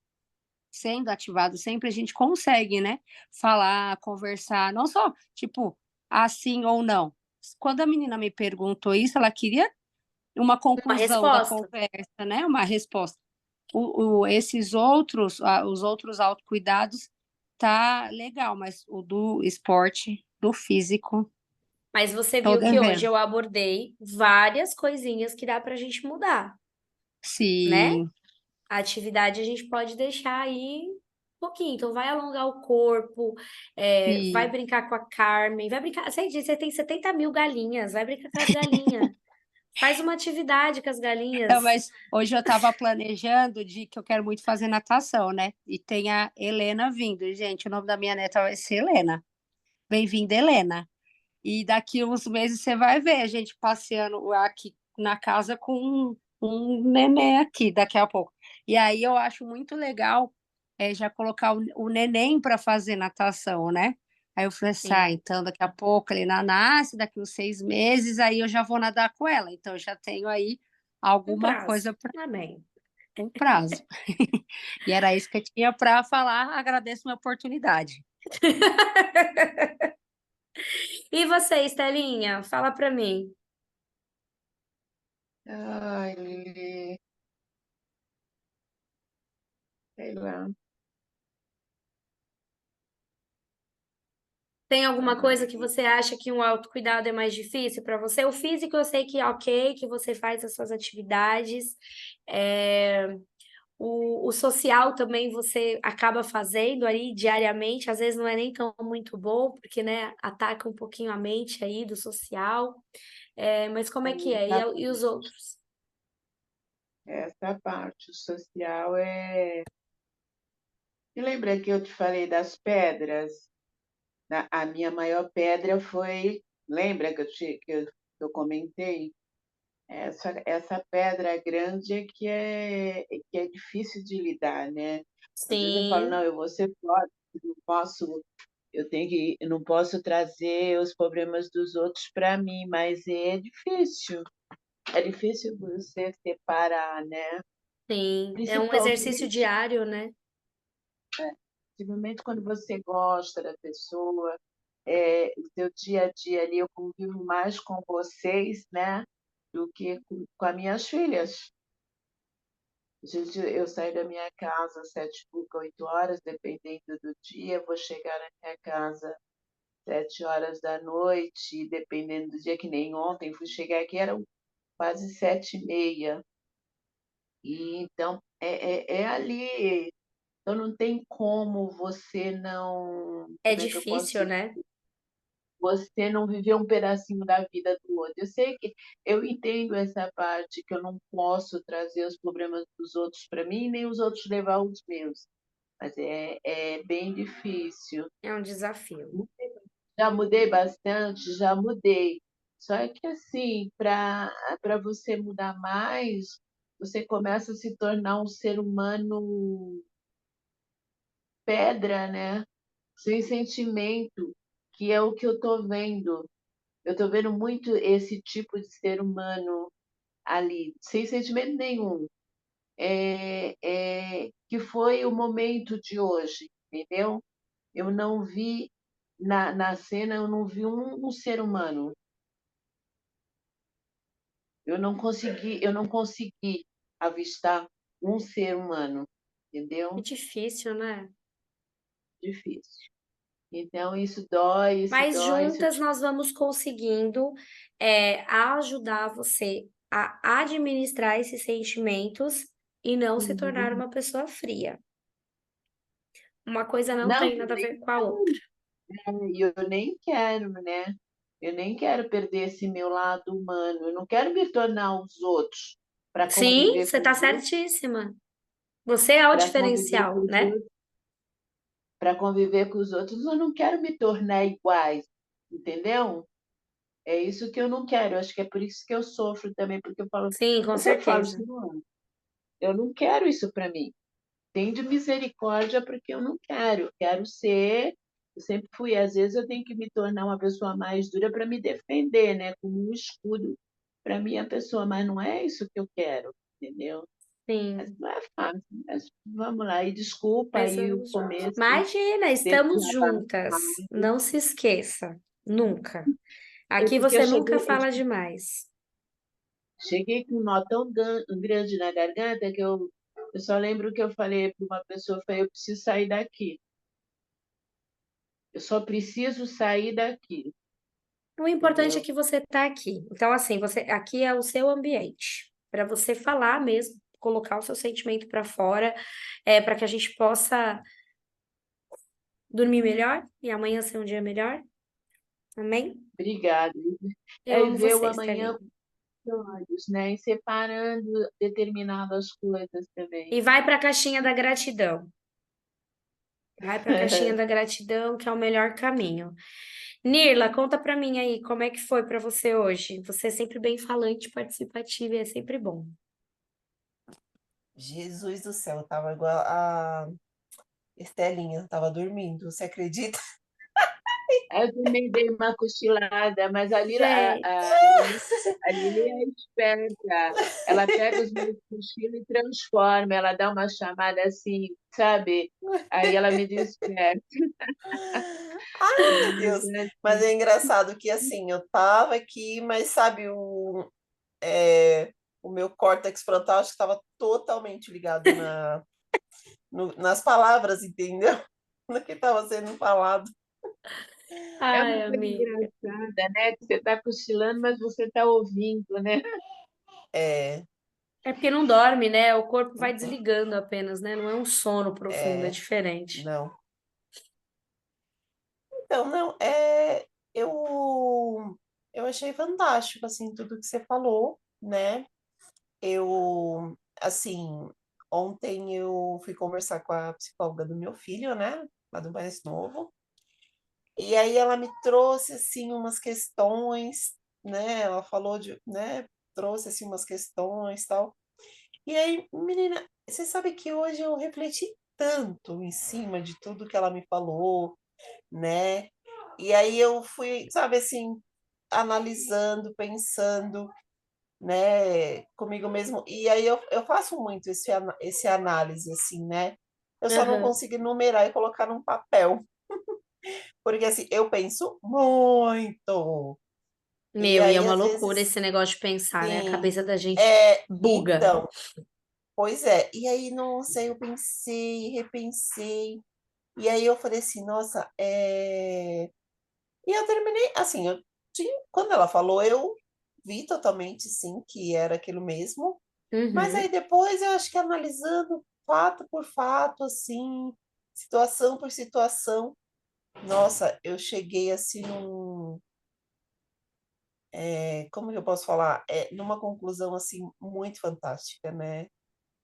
sendo ativado sempre, a gente consegue, né? Falar, conversar, não só, tipo, assim ou não. Quando a menina me perguntou isso, ela queria uma Uma conclusão da resposta. conversa, né? Uma resposta. Os outros autocuidados tá legal, mas o do esporte, do físico, Mas você tô viu que hoje devendo. eu abordei várias coisinhas que dá pra gente mudar, né? Sim, A atividade a gente pode deixar aí um pouquinho. Então, vai alongar o corpo, vai sim. brincar com a Carmen, vai brincar. Você tem 70 mil galinhas, vai brincar com as galinhas. Faz uma atividade com as Não, galinhas. mas hoje eu estava planejando de que eu quero muito fazer natação, né? E tem a Helena vindo. Gente, o nome da minha neta vai ser Helena. Bem-vinda, Helena. E daqui uns meses você vai ver a gente passeando aqui na casa com um neném aqui daqui a pouco. E aí eu acho muito legal já colocar o neném para fazer natação, né? Aí eu falei assim, Sim, então daqui a pouco ele nasce, daqui uns 6 meses, aí eu já vou nadar com ela. Então eu já tenho aí um alguma prazo. coisa para Amém. um prazo. E era isso que eu tinha para falar. Agradeço a oportunidade. E você, Estelinha, fala pra mim. Ai, Lili, sei lá. Tem alguma coisa que Ai, você acha que um autocuidado é mais difícil para você? O físico eu sei que é ok, que você faz as suas atividades. É, o social também você acaba fazendo aí diariamente, às vezes não é nem tão muito bom, porque, né, ataca um pouquinho a mente aí do social. Mas como é que é? essa, E os outros? essa parte social é. E lembra que eu te falei das pedras? A minha maior pedra foi. Lembra que eu comentei? Essa pedra grande é que é difícil de lidar, né? Às vezes eu falo, não, Sim, eu vou ser forte, não posso, eu não posso trazer os problemas dos outros para mim, mas é difícil. É difícil você separar, né? sim. É um exercício Principalmente, diário, né? principalmente quando você gosta da pessoa, o seu dia a dia ali, eu convivo mais com vocês, né? Do que com as minhas filhas. Gente, eu saio da minha casa às 7h, 8 horas, dependendo do dia, vou chegar na minha casa 7 horas da noite, dependendo do dia, que nem ontem, fui chegar aqui, eram quase 7h30. E então é ali. Então não tem como você não. É Como é que eu posso difícil, te né? você não viveu um pedacinho da vida do outro. Eu sei que eu entendo essa parte que eu não posso trazer os problemas dos outros para mim, nem os outros levar os meus. Mas é bem difícil. É um desafio. Já mudei bastante, já mudei. Só que assim, para você mudar mais, você começa a se tornar um ser humano pedra, né? Sem sentimento, que é o que eu estou vendo. Eu estou vendo muito esse tipo de ser humano ali, sem sentimento nenhum. Que foi o momento de hoje, entendeu? Eu não vi na cena, eu não vi um ser humano. Eu não consegui avistar um ser humano, É entendeu? difícil, né? Difícil. Então, isso dói, isso Mas dói, isso juntas te... nós vamos conseguindo ajudar você a administrar esses sentimentos e não se tornar uma pessoa fria. Uma coisa não Não, tem nada a ver com a outra. e eu nem quero, né? Eu nem quero perder esse meu lado humano. Eu não quero me tornar os outros para Sim, conviver você com está os outros, certíssima. Você é o para conviver com diferencial, os né? outros, para conviver com os outros. Eu não quero me tornar iguais, entendeu? É isso que eu não quero. Eu acho que é por isso que eu sofro também, porque eu falo, Sim, com eu sempre falo certeza. assim, não, eu não quero isso para mim. Tem de misericórdia porque eu não quero. Quero ser. Eu sempre fui. Às vezes eu tenho que me tornar uma pessoa mais dura para me defender, né? Como um escudo para minha pessoa. Mas não é isso que eu quero, entendeu? Mas Sim, não é fácil. Mas vamos lá. E desculpa mas aí o vamos juntos. começo Imagina, ter estamos desabafado. juntas. Não se esqueça, nunca. É Aqui porque eu você nunca cheguei, fala demais. cheguei com um nó tão grande na garganta que eu só lembro que eu falei para uma pessoa, eu falei, eu preciso sair daqui. Eu só preciso sair daqui, O importante é entendeu? que você está aqui. Então, assim, você aqui é o seu ambiente para você falar mesmo, colocar o seu sentimento para fora, para que a gente possa dormir melhor e amanhã ser um dia melhor. Amém? Obrigada. Eu É amo ver o você, amanhã Estelinha. com olhos, né? E separando determinadas coisas também. E vai para a caixinha da gratidão. Vai para a caixinha da gratidão, que é o melhor caminho. Nirla, conta para mim aí, como é que foi para você hoje? Você é sempre bem falante, participativa e é sempre bom. Jesus do céu, eu tava igual a Estelinha, tava dormindo, você acredita? Eu também dei uma cochilada, mas Gente, a Lili é esperta. Ela pega os meus cochilos e transforma. Ela dá uma chamada assim, sabe? Aí ela me desperta. Ai, meu Mas Deus. é Mas assim, é engraçado que assim, eu tava aqui, mas sabe, o meu córtex frontal acho que estava totalmente ligado nas palavras, entendeu? No que estava sendo falado. é ai, uma coisa amiga. engraçada, né? Que você está cochilando, mas você está ouvindo, né? É, É porque não dorme, né? O corpo vai desligando apenas, né? Não é um sono profundo, é é, diferente. não. Então, não, eu achei fantástico, assim, tudo que você falou, né? Assim, ontem eu fui conversar com a psicóloga do meu filho, né? Lá do mais novo. E aí ela me trouxe, assim, umas questões, né? Ela falou né? Trouxe, assim, umas questões e tal. E aí, menina, você sabe que hoje eu refleti tanto em cima de tudo que ela me falou, né? E aí eu fui, sabe, assim, analisando, pensando, né, comigo mesmo. E aí eu faço muito esse análise, assim, né? Eu só não Aham. consigo enumerar e colocar num papel. Porque, assim, eu penso muito. E Meu, e é aí, uma às loucura vezes, esse negócio de pensar, né? A sim. cabeça da gente buga. Então, pois é. E aí, nossa, eu pensei, repensei. E aí eu falei assim, nossa, E eu terminei, assim, quando ela falou, eu vi totalmente, sim, que era aquilo mesmo. Mas aí Uhum. depois eu acho que analisando fato por fato, assim, situação por situação, nossa, eu cheguei assim como que eu posso falar? Numa conclusão assim muito fantástica, né?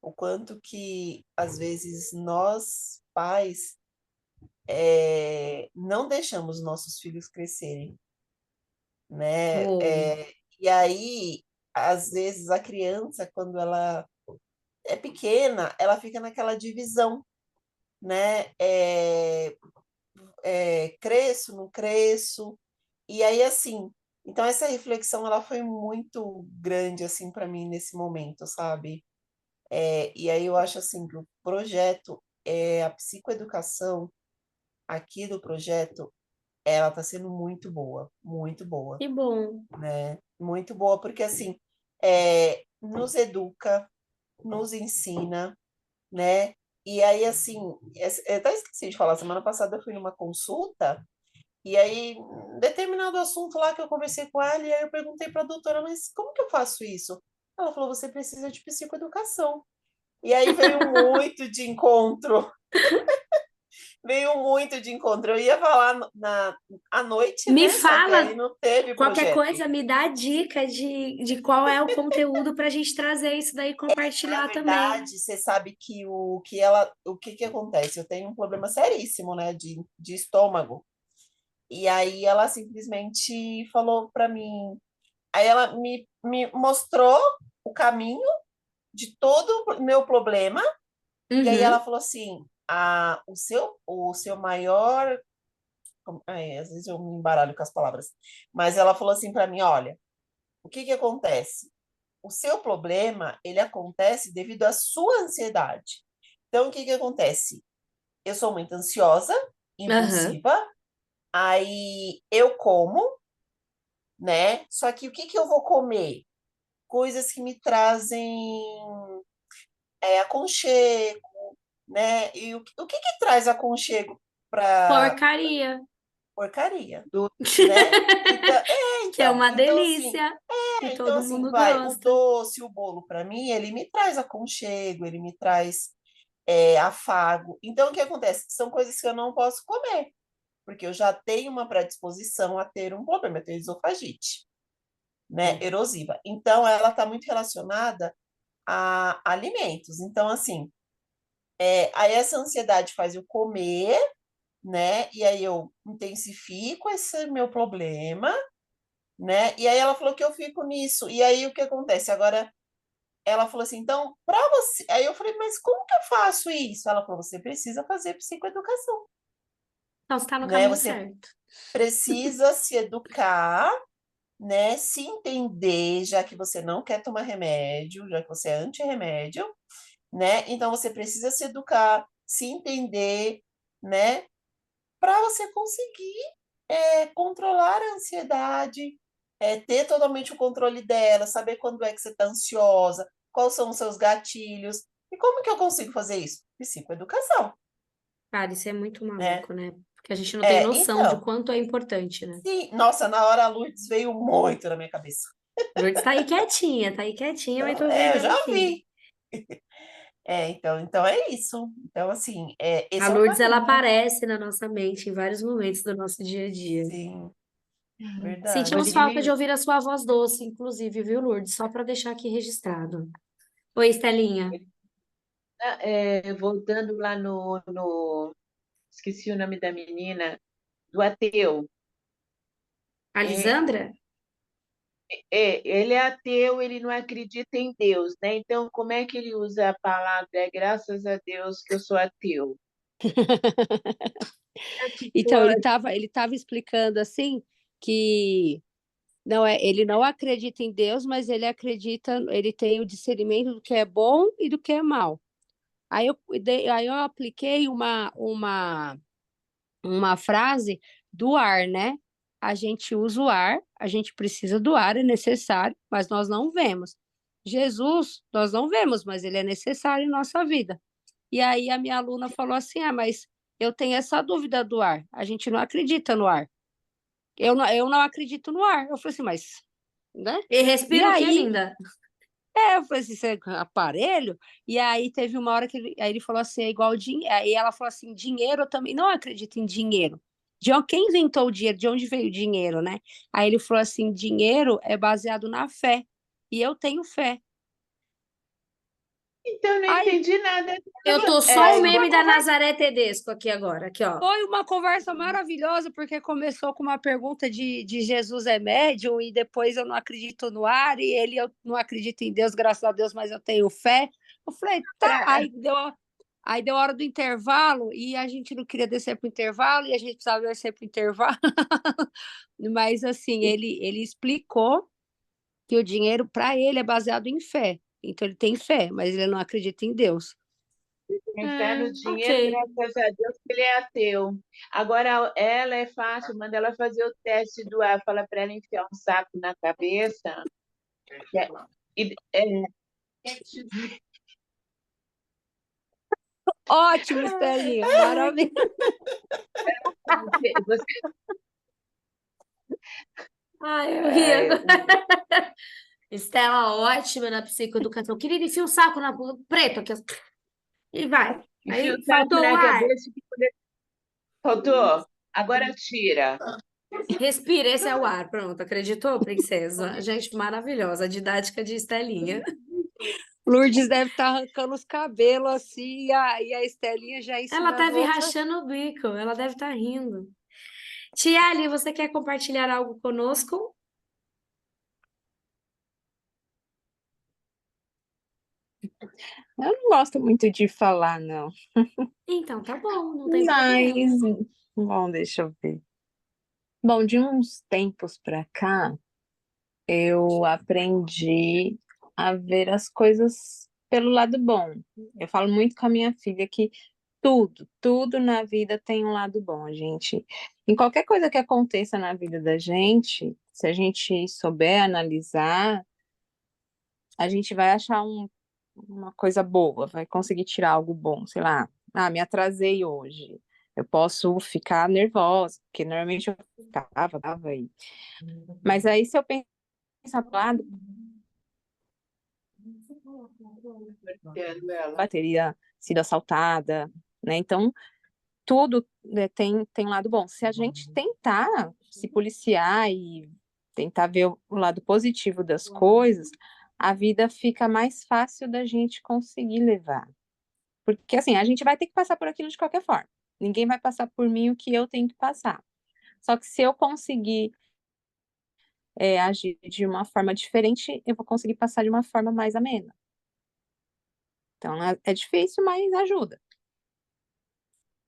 O quanto que às vezes nós, pais, não deixamos nossos filhos crescerem, né? Ou, E aí, às vezes, a criança, quando ela é pequena, ela fica naquela divisão, né? Cresço, não cresço. E aí, assim, então essa reflexão ela foi muito grande assim para mim nesse momento, sabe? E aí eu acho assim que o projeto, a psicoeducação aqui do projeto, ela está sendo muito boa, que bom. né? Muito boa, porque assim, nos educa, nos ensina, né? E aí, assim, eu até esqueci de falar, semana passada eu fui numa consulta, e aí, determinado assunto lá que eu conversei com ela, e aí eu perguntei para a doutora, mas como que eu faço isso? Ela falou, você precisa de psicoeducação. E aí veio muito de encontro, veio muito de encontro. Eu ia falar à noite, Me né? Só que aí fala, não teve qualquer projeto. coisa, me dá a dica de qual é o conteúdo para a gente trazer isso daí e Na compartilhar também. verdade, você sabe que o que acontece? Eu tenho um problema seríssimo, né, de estômago. E aí ela simplesmente falou para mim, aí ela me mostrou o caminho de todo o meu problema, e aí ela Uhum. falou assim, o seu maior, às vezes eu me embaralho com as palavras, mas ela falou assim para mim, olha, o que que acontece? O seu problema, ele acontece devido à sua ansiedade. Então, o que que acontece? Eu sou muito ansiosa, Aham. impulsiva, aí eu como, né? Só que o que que eu vou comer? Coisas que me trazem aconchego, né? E o que que traz aconchego para Porcaria. porcaria, né? Então, Que é uma então assim, delícia. E então todo assim, mundo vai, o gosta. doce, o bolo para mim, ele me traz aconchego, ele me traz afago. Então o que acontece? São coisas que eu não posso comer, porque eu já tenho uma predisposição a ter um problema, eu tenho esofagite, né, erosiva. Então ela está muito relacionada a alimentos. Então assim, aí essa ansiedade faz eu comer, né? E aí eu intensifico esse meu problema, né? E aí ela falou que eu fico nisso. E aí o que acontece? Agora ela falou assim, então, para você. Aí eu falei, mas como que eu faço isso? Ela falou, você precisa fazer psicoeducação, Então, você está no né? caminho Você certo. precisa se educar, né? Se entender, já que você não quer tomar remédio, já que você é anti-remédio, né? Então você precisa se educar, se entender, né? Para você conseguir controlar a ansiedade, ter totalmente o controle dela, saber quando é que você está ansiosa, quais são os seus gatilhos. E como que eu consigo fazer isso? Psicoeducação, Cara, isso é muito né? maluco, né? Porque a gente não tem noção de Então, quanto é importante, né? sim, nossa, na hora a Lourdes veio muito na minha cabeça. Lourdes tá aí quietinha, mas Então, tô vendo eu ela já aqui. vi. Então é isso. Então, assim, A esse é o Lourdes, ela caminho. aparece na nossa mente em vários momentos do nosso dia a dia. Sim, Sentimos verdade. falta de ouvir a sua voz doce, inclusive, viu, Lourdes? Só para deixar aqui registrado. Oi, Estelinha. Voltando lá esqueci o nome da menina, do ateu. É, Alisandra? ele é ateu, ele não acredita em Deus, né? Então, como é que ele usa a palavra graças a Deus que eu sou ateu? É tipo, Então, ele tava explicando assim que não ele não acredita em Deus, mas ele acredita, ele tem o discernimento do que é bom e do que é mal. Aí eu apliquei uma frase do ar, né? A gente usa o ar, a gente precisa do ar, é necessário, mas nós não vemos. Jesus, nós não vemos, mas ele é necessário em nossa vida. E aí a minha aluna falou assim: ah, mas eu tenho essa dúvida do ar, a gente não acredita no ar. Eu não acredito no ar. Eu falei assim, mas, né? E E respira o quê, aí, linda? eu falei assim, você é aparelho? E aí teve uma hora que aí ele falou assim, é igual dinheiro. Aí ela falou assim, dinheiro eu também não acredito em dinheiro. Quem inventou o dinheiro? De onde veio o dinheiro, né? Aí ele falou assim: dinheiro é baseado na fé. E eu tenho fé. Então, eu não Aí, entendi nada. Eu tô só o aí meme da Nazaré Tedesco aqui agora, aqui, ó. foi uma conversa maravilhosa, porque começou com uma pergunta de Jesus é médium, e depois eu não acredito no ar, e ele, eu não acredito em Deus, graças a Deus, mas eu tenho fé. Eu falei, tá. Pra- Aí deu hora do intervalo, e a gente não queria descer para o intervalo, e a gente precisava descer para o intervalo. Mas, assim, ele explicou que o dinheiro, para ele, é baseado em fé. Então, ele tem fé, mas ele não acredita em Deus. Tem fé no Ok. dinheiro, graças a Deus, que ele é ateu. Agora, ela é fácil, manda ela fazer o teste do ar, fala para ela enfiar um saco na cabeça. É, Ótimo, Estelinha, maravilha. você, Ai, eu ri agora. Estela, ótima na psicoeducação. Querida, enfia um saco na preto aqui. E vai. enfia o Aí saco faltou o na ar. cabeça e faltou. Agora tira. Respira, esse é o ar. Pronto, acreditou, princesa? Gente, maravilhosa. A didática de Estelinha. Lourdes deve estar arrancando os cabelos assim, e a Estelinha já Ela ensinando deve outra. rachando o bico, ela deve estar rindo. Tiele, você quer compartilhar algo conosco? Eu não gosto muito de falar, não. Então, tá bom, não tem problema. Mas, bom, deixa eu ver. Bom, de uns tempos pra cá, eu aprendi a ver as coisas pelo lado bom. Eu falo muito com a minha filha que tudo na vida tem um lado bom, gente. Em qualquer coisa que aconteça na vida da gente, se a gente souber analisar, a gente vai achar uma coisa boa, vai conseguir tirar algo bom, sei lá. Ah, me atrasei hoje. Eu posso ficar nervosa, porque normalmente eu tava aí. Mas aí, se eu pensar pro lado, Entendo ela. bateria sido assaltada, né? Então, tudo, né, tem lado bom. Se a gente tentar se policiar e tentar ver o lado positivo das coisas, a vida fica mais fácil da gente conseguir levar. Porque, assim, a gente vai ter que passar por aquilo de qualquer forma. Ninguém vai passar por mim o que eu tenho que passar. Só que se eu conseguir agir de uma forma diferente, eu vou conseguir passar de uma forma mais amena. Então, é difícil, mas ajuda.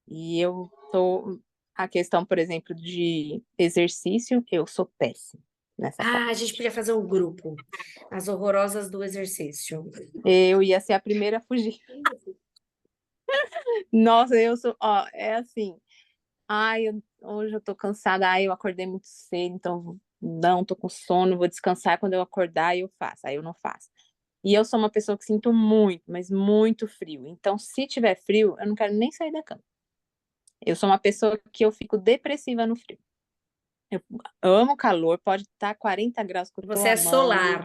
E eu tô... A questão, por exemplo, de exercício, eu sou péssima nessa Ah, a parte. gente podia fazer um grupo. As horrorosas do exercício. Eu ia ser a primeira a fugir. Nossa, eu sou... Ó, é assim... Ai, hoje eu tô cansada. Ai, eu acordei muito cedo, então não, tô com sono, vou descansar quando eu acordar e eu faço. Aí eu não faço. E eu sou uma pessoa que sinto muito, mas muito frio. Então, se tiver frio, eu não quero nem sair da cama. Eu sou uma pessoa que eu fico depressiva no frio. Eu amo calor, pode estar 40 graus que eu tô Você é amando. solar.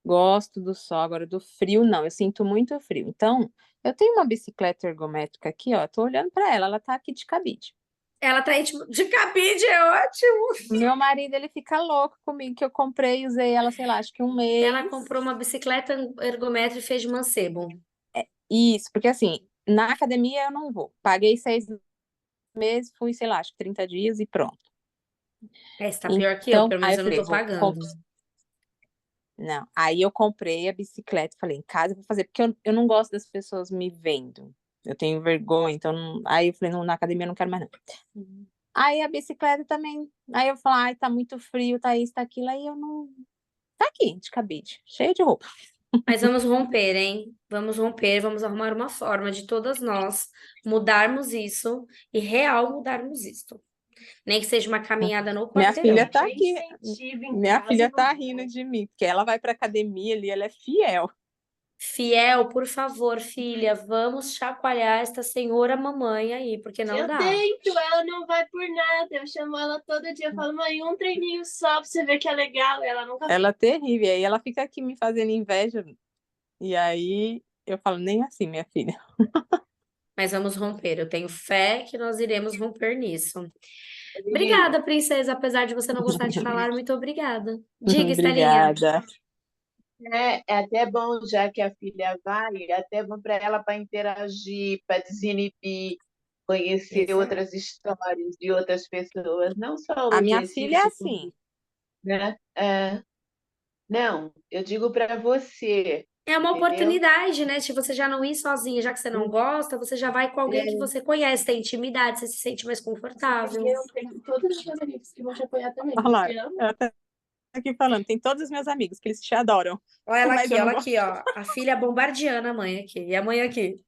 Gosto do sol, agora do frio não, eu sinto muito frio. Então, eu tenho uma bicicleta ergométrica aqui, ó, tô olhando para ela, ela tá aqui de cabide. Ela tá aí, tipo, de cabide, é ótimo. Meu marido, ele fica louco comigo, que eu comprei, usei ela, sei lá, acho que um Ela mês. comprou uma bicicleta ergométrica e fez de mancebo. Isso, porque assim, na academia eu não vou. Paguei 6 meses, fui, sei lá, acho que 30 dias e pronto. É, você tá pior que eu, Então, pelo aí menos eu eu não falei, tô pagando. não. Aí eu comprei a bicicleta, falei, em casa eu vou fazer, porque eu não gosto das pessoas me vendo. Eu tenho vergonha, então, aí eu falei, não, na academia eu não quero mais não. Aí a bicicleta também, aí eu falei, ai, tá muito frio, tá isso, tá aquilo, aí eu não... Tá aqui, de cabide, cheio de roupa. Mas vamos romper, hein? Vamos romper, vamos arrumar uma forma de todas nós mudarmos isso e real mudarmos isto. Nem que seja uma caminhada no Minha filha quarteirão. tá aqui. Minha filha tá rindo de mim, porque ela vai pra academia ali, ela é fiel. Fiel, por favor, filha, vamos chacoalhar esta senhora mamãe aí, porque não Eu dá. tento, ela não vai por nada. Eu chamo ela todo dia, eu falo, mãe, um treininho só pra você ver que é legal. Ela nunca Ela é terrível. E aí ela fica aqui me fazendo inveja. E aí eu falo, nem assim, minha filha. Mas vamos romper. Eu tenho fé que nós iremos romper nisso. Obrigada, princesa. Apesar de você não gostar de falar, muito obrigada. Diga, Estelinha. Obrigada. É até bom, já que a filha vai, é até bom para ela para interagir, para desinibir, conhecer Exato. outras histórias de outras pessoas, não só o A minha filha é exercício, assim. né? Não, eu digo para você, É uma entendeu? oportunidade, né? Se você já não ir sozinha, já que você não gosta, você já vai com alguém que É, você conhece, tem intimidade, você se sente mais confortável. Eu tenho todos os meus amigos que vão te apoiar também. Olha lá, Você ama? ela tá aqui falando. Tem todos os meus amigos que eles te adoram. Mas eu não Olha gosto. aqui, ó. A filha bombardeando a mãe aqui. E a mãe aqui.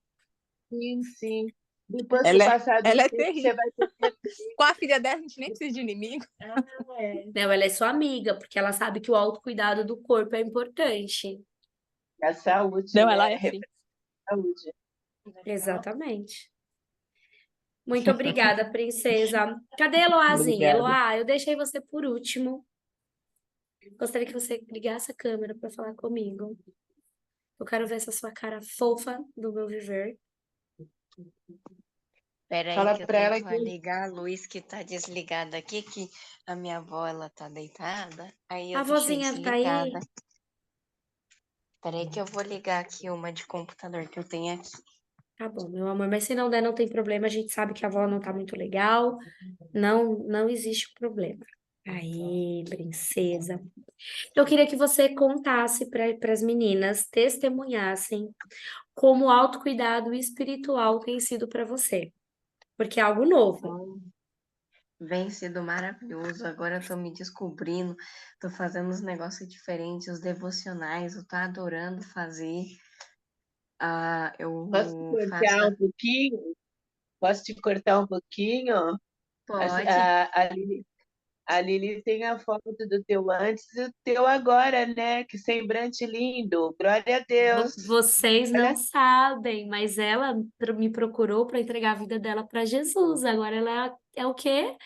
sim, sim. Depois que Ela é, passar do ela é tempo, você terrível. vai ter Com a filha dela, a gente nem precisa de inimigo. Ah, é. Não, ela é sua amiga, porque ela sabe que o autocuidado do corpo é importante. a saúde, Não, ela né? é sim. Saúde. Exatamente. Muito obrigada, princesa. Cadê a Eloazinha? Obrigada. Eloá, eu deixei você por último. Gostaria que você ligasse a câmera para falar comigo. Eu quero ver essa sua cara fofa do meu viver. Peraí Fala que eu para tenho ela que que ligar a luz que tá desligada aqui, que a minha avó, ela tá deitada, aí A eu deixei vozinha tá aí? desligada. Peraí que eu vou ligar aqui uma de computador que eu tenho aqui. Tá bom, meu amor, mas se não der, não tem problema. A gente sabe que a avó não tá muito legal. Não, não existe problema. Aí, princesa. Eu queria que você contasse para as meninas, testemunhassem como o autocuidado espiritual tem sido para você, porque é algo novo. Vem sido maravilhoso, agora eu tô me descobrindo, tô fazendo uns negócios diferentes, os devocionais, eu tô adorando fazer. Eu posso te faço... cortar um pouquinho? Posso te cortar um pouquinho? Pode. A Lili tem a foto do teu antes e do teu agora, né? Que semblante lindo. Glória a Deus. Vocês não Olha, sabem, mas ela me procurou para entregar a vida dela para Jesus. Agora ela é o quê?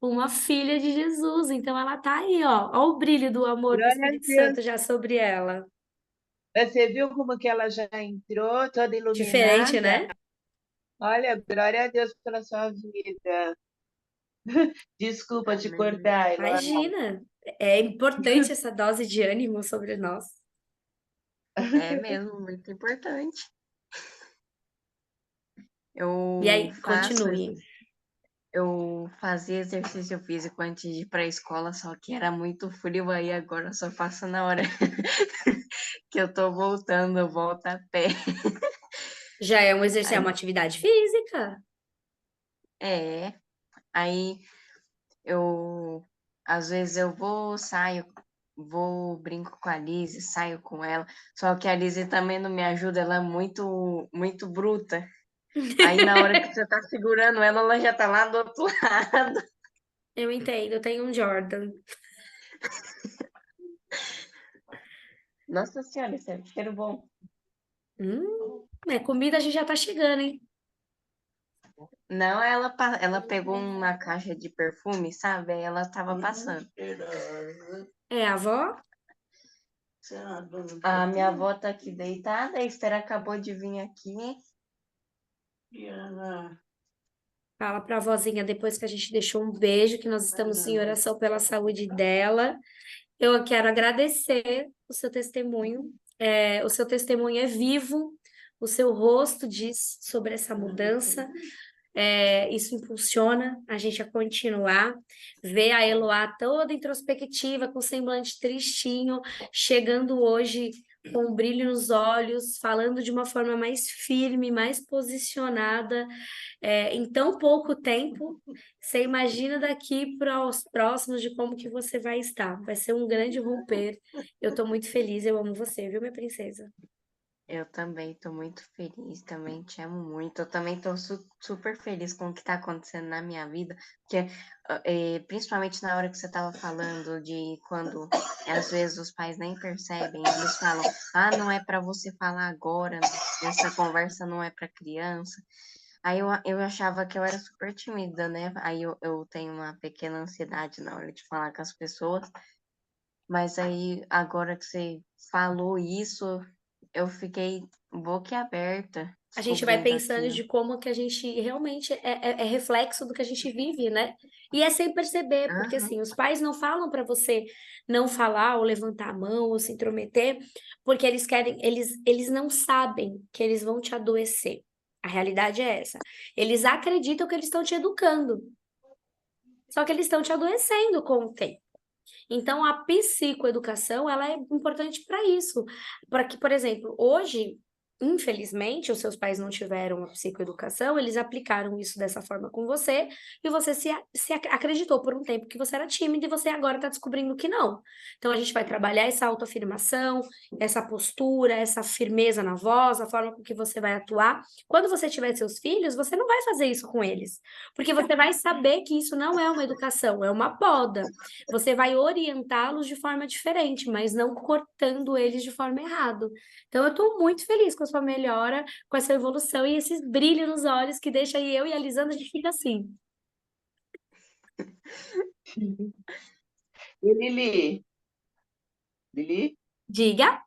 Uma filha de Jesus. Então ela tá aí, ó. Ó o brilho do amor do glória a Espírito Deus. Santo já sobre ela. Você viu como que ela já entrou, toda Diferente, iluminada? né? Olha, glória a Deus pela sua vida. Desculpa te Amém. cortar, Eloá. Imagina. É importante essa dose de ânimo sobre nós. É mesmo, muito importante. E Eu aí, faço continue. Eu fazia exercício físico antes de ir para a escola, só que era muito frio, aí agora eu só faço na hora que eu tô voltando, eu volto a pé. Já é um exercício, é Aí, uma atividade física. é, aí eu, às vezes eu vou, saio, vou, brinco com a Lizzie, saio com ela, só que a Lizzie também não me ajuda, ela é muito, muito bruta. Aí na hora que você tá segurando ela, ela já tá lá do outro lado. Eu entendo, eu tenho um Jordan. Nossa Senhora, isso é cheiro bom. Comida a gente já tá chegando, hein? Não, ela pegou uma caixa de perfume, sabe? Aí ela tava passando. É a avó? A minha avó tá aqui deitada, a Esther acabou de vir aqui. Fala pra vozinha depois que a gente deixou um beijo, que nós estamos em oração pela saúde dela. Eu quero agradecer o seu testemunho. O seu testemunho é vivo, o seu rosto diz sobre essa mudança. Isso impulsiona a gente a continuar, ver a Eloá toda introspectiva, com semblante tristinho, chegando hoje com um brilho nos olhos, falando de uma forma mais firme, mais posicionada, em tão pouco tempo. Você imagina daqui para os próximos de como que você vai estar. Vai ser um grande romper. Eu estou muito feliz, eu amo você, viu, minha princesa? Eu também tô muito feliz, também te amo muito. Eu também tô super feliz com o que tá acontecendo na minha vida, porque principalmente na hora que você tava falando de quando às vezes os pais nem percebem, eles falam, não é para você falar agora, essa conversa não é para criança. Aí eu achava que eu era super tímida, né? Aí eu tenho uma pequena ansiedade na hora de falar com as pessoas, mas aí agora que você falou isso, eu fiquei boquiaberta, A gente vai descobrindo pensando aqui. de como que a gente realmente é reflexo do que a gente vive, né? E é sem perceber, porque Aham. assim, os pais não falam para você não falar ou levantar a mão ou se intrometer, porque eles querem, eles não sabem que eles vão te adoecer. A realidade é essa. Eles acreditam que eles estão te educando, só que eles estão te adoecendo com o tempo. Então, a psicoeducação, ela é importante para isso. Para que, por exemplo, hoje, infelizmente, os seus pais não tiveram a psicoeducação, eles aplicaram isso dessa forma com você, e você acreditou por um tempo que você era tímido e você agora está descobrindo que não. Então, a gente vai trabalhar essa autoafirmação, essa postura, essa firmeza na voz, a forma com que você vai atuar. Quando você tiver seus filhos, você não vai fazer isso com eles, porque você vai saber que isso não é uma educação, é uma poda. Você vai orientá-los de forma diferente, mas não cortando eles de forma errada. Então, eu estou muito feliz com a sua melhora, com essa evolução e esses brilhos nos olhos que deixa aí eu e a Lisandra, a gente fica assim. E Lili, Diga.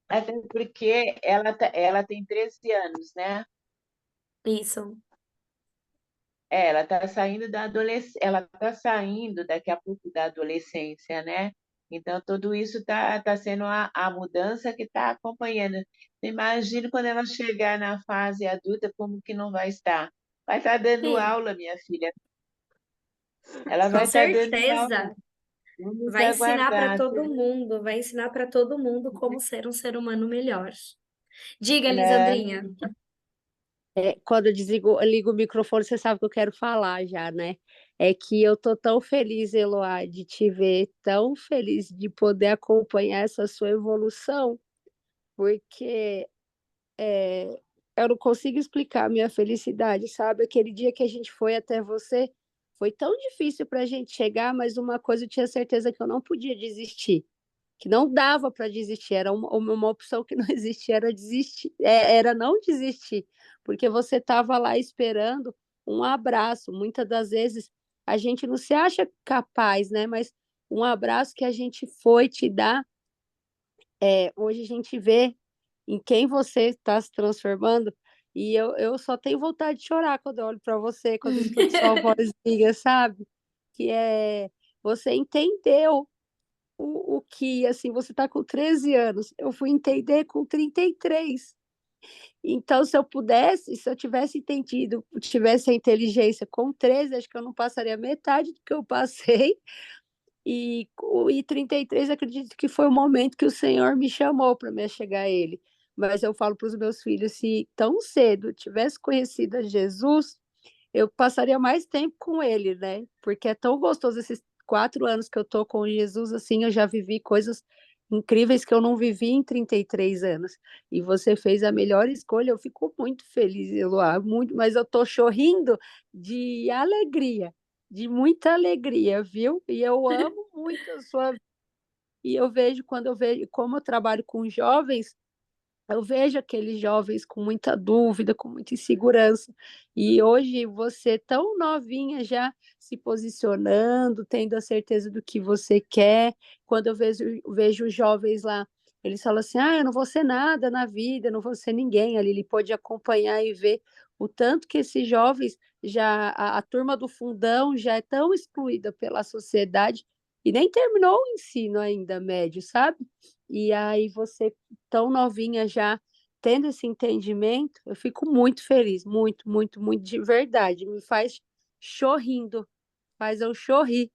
até porque ela tem 13 anos, né? Isso. Ela está saindo da adolescência, ela está saindo daqui a pouco da adolescência, né? Então, tudo isso está sendo a mudança que está acompanhando. Imagina quando ela chegar na fase adulta, como que não vai estar? Vai estar dando Sim, aula, minha filha. Ela com vai estar dando aula. certeza. Vamos Vai ensinar para aguardar. todo mundo, vai ensinar para todo mundo como ser um ser humano melhor. Diga, Né? Lisandrinha. Quando eu ligo o microfone, você sabe que eu quero falar já, né? É que eu tô tão feliz, Eloá, de te ver, tão feliz de poder acompanhar essa sua evolução, porque eu não consigo explicar a minha felicidade, sabe? Aquele dia que a gente foi até você, foi tão difícil para a gente chegar, mas uma coisa eu tinha certeza que eu não podia desistir, que não dava para desistir, era uma opção que não existia, era desistir, era não desistir, porque você estava lá esperando um abraço. Muitas das vezes a gente não se acha capaz, né? Mas um abraço que a gente foi te dar, hoje a gente vê em quem você está se transformando, e eu só tenho vontade de chorar quando eu olho para você, quando eu escuto sua vozinha, sabe? Que você entendeu o que, assim, você está com 13 anos, eu fui entender com 33. Então, se eu pudesse, se eu tivesse entendido, tivesse a inteligência com 13, acho que eu não passaria metade do que eu passei, e 33 acredito que foi o momento que o Senhor me chamou para me chegar a Ele. Mas eu falo para os meus filhos, se tão cedo eu tivesse conhecido a Jesus, eu passaria mais tempo com Ele, né? Porque é tão gostoso esses 4 anos que eu tô com Jesus, assim, eu já vivi coisas incríveis que eu não vivi em 33 anos. E você fez a melhor escolha, eu fico muito feliz, Eloá, muito, mas eu tô chorrindo de alegria, de muita alegria, viu? E eu amo muito a sua. E eu vejo, quando eu vejo, como eu trabalho com jovens, eu vejo aqueles jovens com muita dúvida, com muita insegurança, e hoje você tão novinha já se posicionando, tendo a certeza do que você quer. Quando eu vejo os jovens lá, eles falam assim: ah, eu não vou ser nada na vida, eu não vou ser ninguém. Ali ele pode acompanhar e ver o tanto que esses jovens, já a turma do fundão já é tão excluída pela sociedade e nem terminou o ensino ainda médio, sabe? E aí você tão novinha já tendo esse entendimento, eu fico muito feliz, muito, muito, muito de verdade. Me faz chorrindo, faz eu chorrir.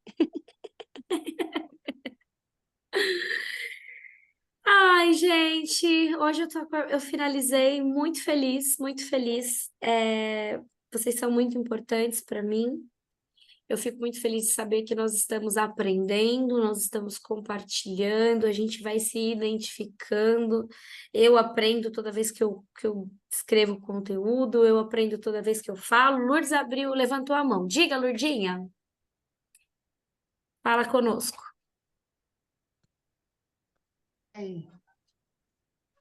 Ai, gente, hoje eu finalizei muito feliz, muito feliz. Vocês são muito importantes para mim. Eu fico muito feliz de saber que nós estamos aprendendo, nós estamos compartilhando, a gente vai se identificando. Eu aprendo toda vez que eu escrevo conteúdo, eu aprendo toda vez que eu falo. Lourdes abriu, levantou a mão. Diga, Lourdinha, fala conosco. Aí,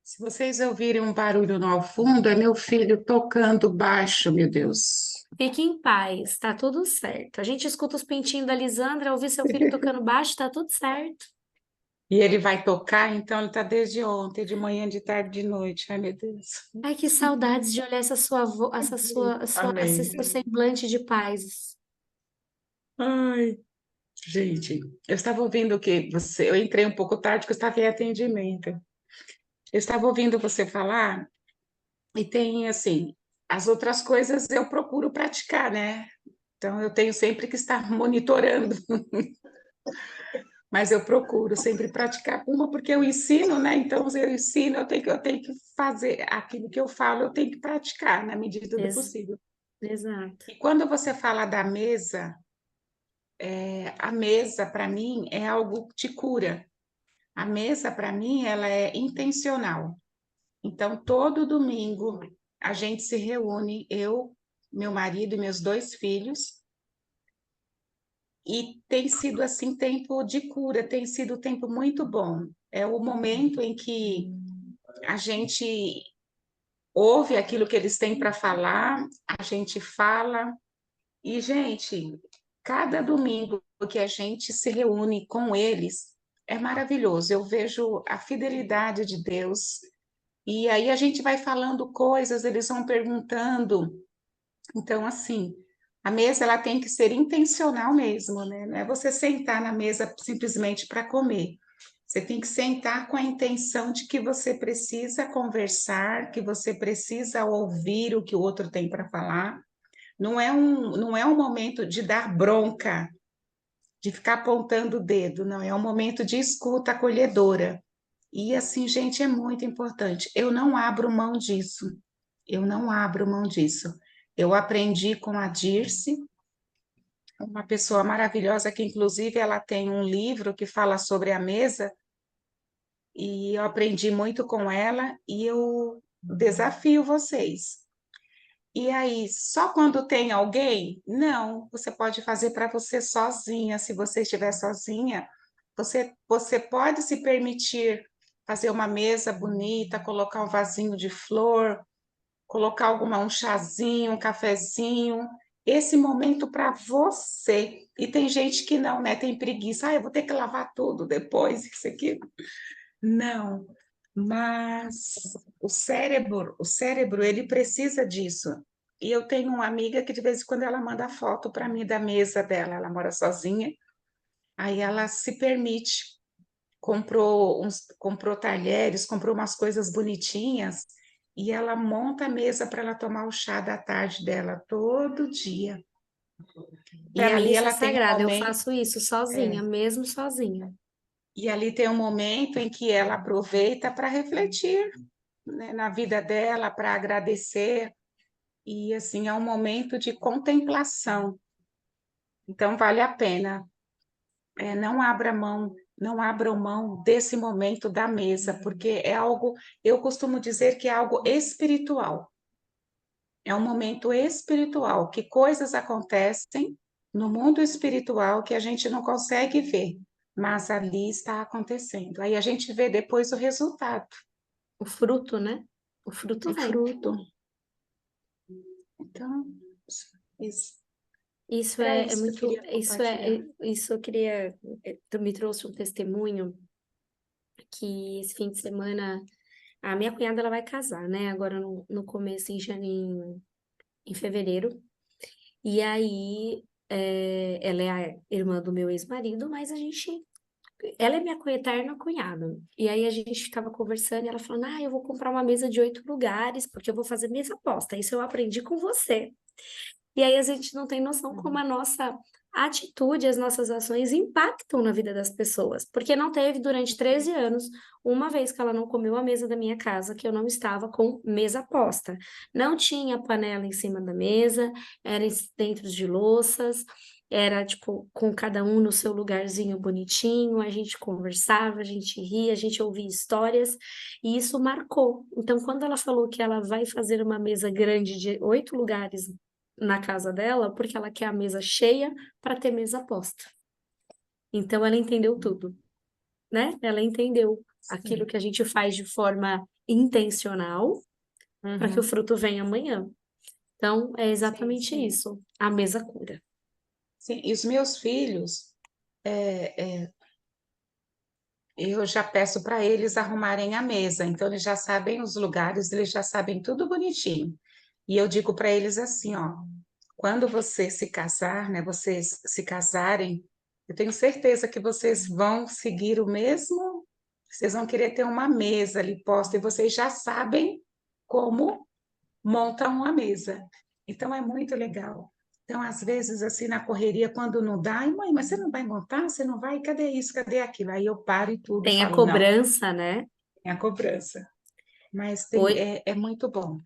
se vocês ouvirem um barulho no fundo, é meu filho tocando baixo, meu Deus. Fique em paz, tá tudo certo. A gente escuta os pintinhos da Lisandra, ouvir seu filho tocando baixo, tá tudo certo. E ele vai tocar, então ele está desde ontem, de manhã, de tarde, de noite. Ai, meu Deus. Ai, que saudades de olhar esse Amém. seu semblante de paz. Ai, gente, eu estava ouvindo que você. Eu entrei um pouco tarde, porque eu estava em atendimento. Eu estava ouvindo você falar, e tem assim, as outras coisas eu procuro praticar, né? Então eu tenho sempre que estar monitorando, mas eu procuro sempre praticar uma, porque eu ensino, né? Então eu ensino, eu tenho que fazer aquilo que eu falo, eu tenho que praticar na medida do Ex- possível. Exato. E quando você fala da mesa, a mesa para mim é algo que te cura. A mesa para mim ela é intencional. Então todo domingo a gente se reúne, eu, meu marido e meus 2 filhos, e tem sido assim tempo de cura, tem sido um tempo muito bom. É o momento em que a gente ouve aquilo que eles têm para falar, a gente fala. E, gente, cada domingo que a gente se reúne com eles é maravilhoso. Eu vejo a fidelidade de Deus. E aí a gente vai falando coisas, eles vão perguntando. Então, assim, a mesa ela tem que ser intencional mesmo, né? Não é você sentar na mesa simplesmente para comer. Você tem que sentar com a intenção de que você precisa conversar, que você precisa ouvir o que o outro tem para falar. Não é um momento de dar bronca, de ficar apontando o dedo, não. É um momento de escuta acolhedora. E assim, gente, é muito importante. Eu não abro mão disso. Eu não abro mão disso. Eu aprendi com a Dirce, uma pessoa maravilhosa que, inclusive, ela tem um livro que fala sobre a mesa, e eu aprendi muito com ela, e eu desafio vocês. E aí, só quando tem alguém? Não, você pode fazer para você sozinha. Se você estiver sozinha, você pode se permitir fazer uma mesa bonita, colocar um vasinho de flor, colocar um chazinho, um cafezinho, esse momento para você. E tem gente que não, né? Tem preguiça. Ah, eu vou ter que lavar tudo depois, isso aqui. Não, mas o cérebro, ele precisa disso. E eu tenho uma amiga que de vez em quando ela manda foto para mim da mesa dela, ela mora sozinha, aí ela se permite, comprou talheres, comprou umas coisas bonitinhas, e ela monta a mesa para ela tomar o chá da tarde dela todo dia. Para E mim ali isso é ela tem um sagrado, eu momento, faço isso sozinha, é, mesmo sozinha. e ali tem um momento em que ela aproveita para refletir, né, na vida dela, para agradecer, e assim é um momento de contemplação. Então vale a pena. Não abra mão, não abram mão desse momento da mesa, porque é algo, eu costumo dizer que é algo espiritual. É um momento espiritual, que coisas acontecem no mundo espiritual que a gente não consegue ver, mas ali está acontecendo. Aí a gente vê depois o resultado, O fruto, né? O fruto o vem. fruto. Então, isso. Isso Era é isso que eu muito, queria compartilhar. isso eu queria, tu me trouxe um testemunho que esse fim de semana a minha cunhada ela vai casar, né? Agora no começo em fevereiro. E aí ela é a irmã do meu ex-marido, mas ela é minha eterna cunhada. E aí a gente ficava conversando e ela falando, eu vou comprar uma mesa de 8 lugares porque eu vou fazer mesa posta. Isso eu aprendi com você. E aí a gente não tem noção como a nossa atitude, as nossas ações impactam na vida das pessoas. Porque não teve durante 13 anos uma vez que ela não comeu a mesa da minha casa que eu não estava com mesa posta. Não tinha panela em cima da mesa, era dentro de louças, era tipo com cada um no seu lugarzinho bonitinho, a gente conversava, a gente ria, a gente ouvia histórias e isso marcou. Então, quando ela falou que ela vai fazer uma mesa grande de 8 lugares na casa dela porque ela quer a mesa cheia para ter mesa posta. Então ela entendeu tudo, né? Ela entendeu aquilo Sim, que a gente faz de forma intencional para que o uhum. fruto venha amanhã. Então é Sim, exatamente sim. isso. A mesa cura. Sim, e os meus filhos, eu já peço para eles arrumarem a mesa. Então, eles já sabem os lugares, eles já sabem tudo bonitinho. E eu digo para eles assim, ó, quando você se casar, né, vocês se casarem, eu tenho certeza que vocês vão seguir o mesmo, vocês vão querer ter uma mesa ali posta e vocês já sabem como montam uma mesa. Então é muito legal. Então, às vezes, assim, na correria, quando não dá, ai, mãe, mas você não vai montar? Você não vai? Cadê isso? Cadê aquilo? Aí eu paro e tudo, Tem a falo, não, cobrança, né? tem a cobrança. Mas Hoje, é muito bom.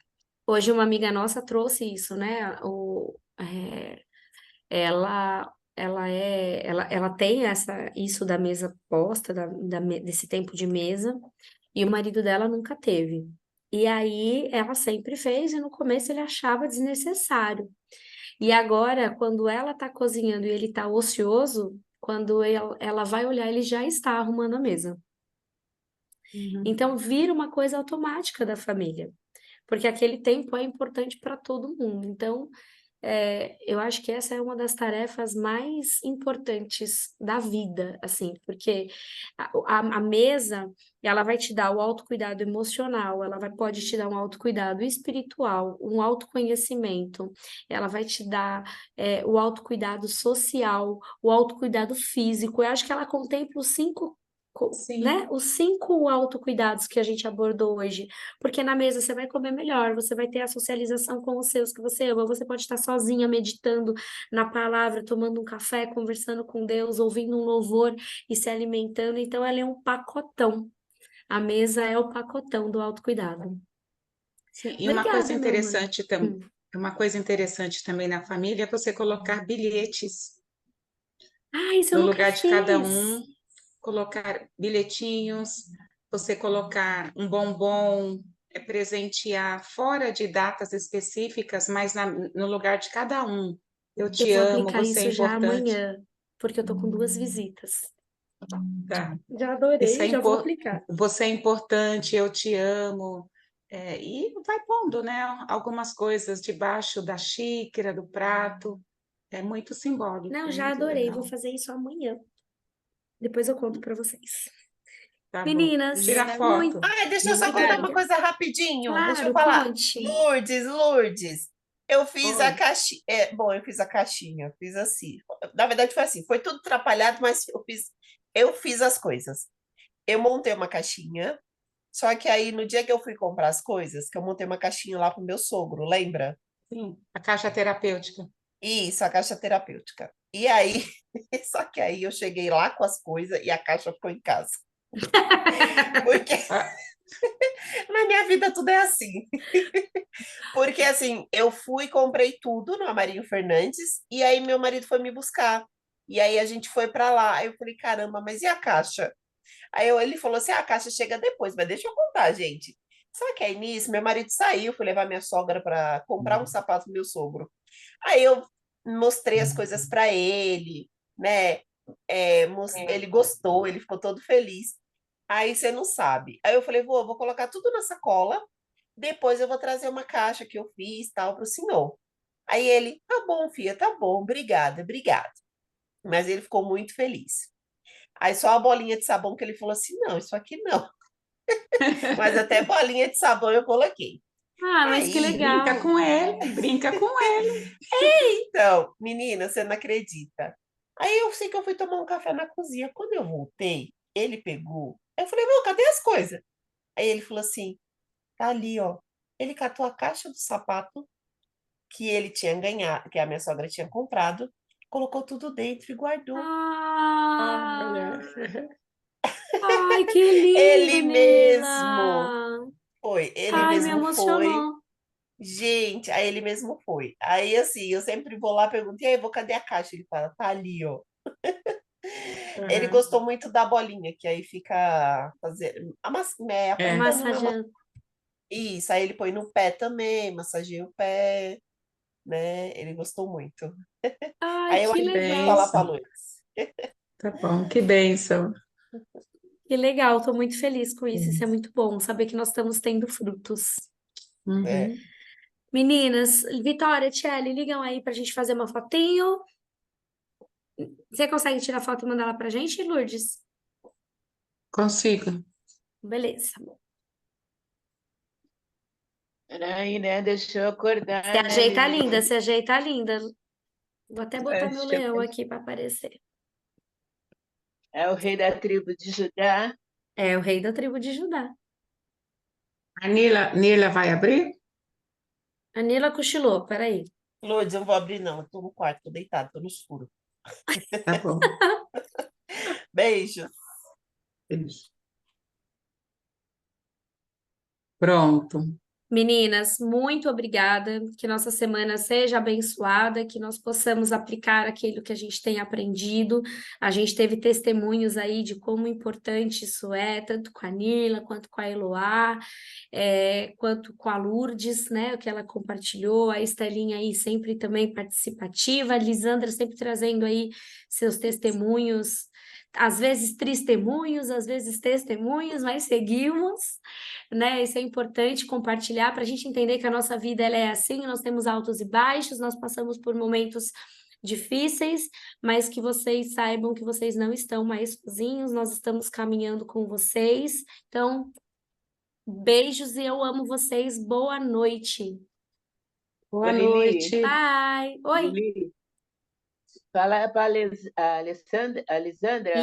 hoje uma amiga nossa trouxe isso, né? Ela tem isso da mesa posta, desse tempo de mesa, e o marido dela nunca teve. E aí ela sempre fez, e no começo ele achava desnecessário. E agora, quando ela tá cozinhando e ele tá ocioso, quando ela vai olhar, ele já está arrumando a mesa. Então vira uma coisa automática da família, porque aquele tempo é importante para todo mundo. Então, eu acho que essa é uma das tarefas mais importantes da vida, assim, porque a mesa, ela vai te dar o autocuidado emocional, pode te dar um autocuidado espiritual, um autoconhecimento, ela vai te dar o autocuidado social, o autocuidado físico. Eu acho que ela contempla os cinco, Sim. né? Os cinco autocuidados que a gente abordou hoje. Porque na mesa você vai comer melhor, você vai ter a socialização com os seus que você ama, você pode estar sozinha meditando na palavra, tomando um café, conversando com Deus, ouvindo um louvor e se alimentando. Então, ela é um pacotão. A mesa é o pacotão do autocuidado. Sim, e Obrigada, meu amor. uma coisa interessante também na família é você colocar bilhetes Ah, isso eu no nunca lugar de cada fiz. um, colocar bilhetinhos, você colocar um bombom, presentear fora de datas específicas, mas no lugar de cada um. Eu Eu te vou amo, aplicar você é isso já importante. amanhã, porque eu tô com 2 visitas. Tá. Já Isso é adorei, já vou aplicar. Você é importante, eu te amo. E vai pondo, né, algumas coisas debaixo da xícara, do prato. É muito simbólico, Não, é já muito adorei, vou legal. fazer isso amanhã. Depois eu conto para vocês. Tá bom. Meninas, Tira muito foto. Ai, deixa eu só contar uma obrigada. coisa rapidinho. Deixa eu Claro, falar. conte. Lourdes. Eu fiz a Oi. caixinha. Bom, eu fiz a caixinha, fiz assim. Na verdade, foi assim, foi tudo atrapalhado, mas eu fiz as coisas. Eu montei uma caixinha, só que aí no dia que eu fui comprar as coisas, que eu montei uma caixinha lá pro meu sogro, lembra? Sim, a caixa terapêutica. Isso, a caixa terapêutica. E aí, só que aí eu cheguei lá com as coisas e a caixa ficou em casa. Porque Ah, na minha vida tudo é assim. Porque assim, eu fui e comprei tudo no Amarinho Fernandes e aí meu marido foi me buscar. E aí a gente foi para lá. Aí eu falei, caramba, mas e a caixa? Ele falou assim: "Ah, a caixa chega depois, mas deixa eu contar, gente." Só que aí nisso, meu marido saiu, fui levar minha sogra para comprar um sapato pro meu sogro. Aí eu mostrei as coisas para ele, né? Ele gostou, ele ficou todo feliz. Aí você não sabe. Aí eu falei, vou colocar tudo na sacola, depois eu vou trazer uma caixa que eu fiz, tal, para o senhor. Aí ele, tá bom, filha, tá bom, obrigada, obrigada. Mas ele ficou muito feliz. Aí só a bolinha de sabão que ele falou assim, não, isso aqui não. Mas até bolinha de sabão eu coloquei. Ah, mas que Aí, brinca legal. com ele, brinca com ele. então, menina, você não acredita. Aí eu sei que eu fui tomar um café na cozinha. Quando eu voltei, ele pegou. Eu falei, meu, cadê as coisas? Aí ele falou assim, tá ali, ó. Ele catou a caixa do sapato que ele tinha ganhado, que a minha sogra tinha comprado, colocou tudo dentro e guardou. Ah, Olha. ai, que lindo, Ele mesmo Nila. foi, ele Ai, me mesmo foi. emocionou. Gente, aí ele mesmo foi. Aí, assim, eu sempre vou lá, pergunto, e aí, cadê a caixa? Ele fala, tá ali, ó. Ele Uhum. gostou muito da bolinha, que aí fica É. aplicando, né? Massageando. Isso, aí ele põe no pé também, massageia o pé, né? Ele gostou muito. Ai, Aí eu que Que acho que eu vou legal. falar para a bênção. Lourdes. Tá bom, que bênção. Que legal, tô muito feliz com isso. Isso é muito bom, saber que nós estamos tendo frutos. É. Uhum. Meninas, Vitória, Tchelle, ligam aí pra gente fazer uma fotinho. Você consegue tirar foto e mandar lá pra gente, Lourdes? Consigo. Beleza. Peraí, né? Deixa eu acordar, Se né, ajeita Lili? linda, se ajeita linda. Vou até botar meu Deixa eu- leão aqui para aparecer. É o rei da tribo de Judá. É o rei da tribo de Judá. A Nila vai abrir? A Nila cochilou, peraí. Lourdes, eu não vou abrir, não. Eu tô no quarto, tô deitado, tô no escuro. Tá bom. Beijo. Beijo. Pronto. Meninas, muito obrigada. Que nossa semana seja abençoada, que nós possamos aplicar aquilo que a gente tem aprendido. A gente teve testemunhos aí de como importante isso é, tanto com a Nila, quanto com a Eloá, quanto com a Lourdes, né? O que ela compartilhou, a Estelinha aí sempre também participativa, a Lisandra sempre trazendo aí seus testemunhos, às vezes testemunhos, às vezes testemunhos, mas seguimos, né? Isso é importante compartilhar para a gente entender que a nossa vida ela é assim, nós temos altos e baixos, nós passamos por momentos difíceis, mas que vocês saibam que vocês não estão mais sozinhos, nós estamos caminhando com vocês. Então, beijos e eu amo vocês. Boa noite. Boa Ô, Lili, noite. Bye. Oi, Lili, fala para a Alessandra, Lisandra.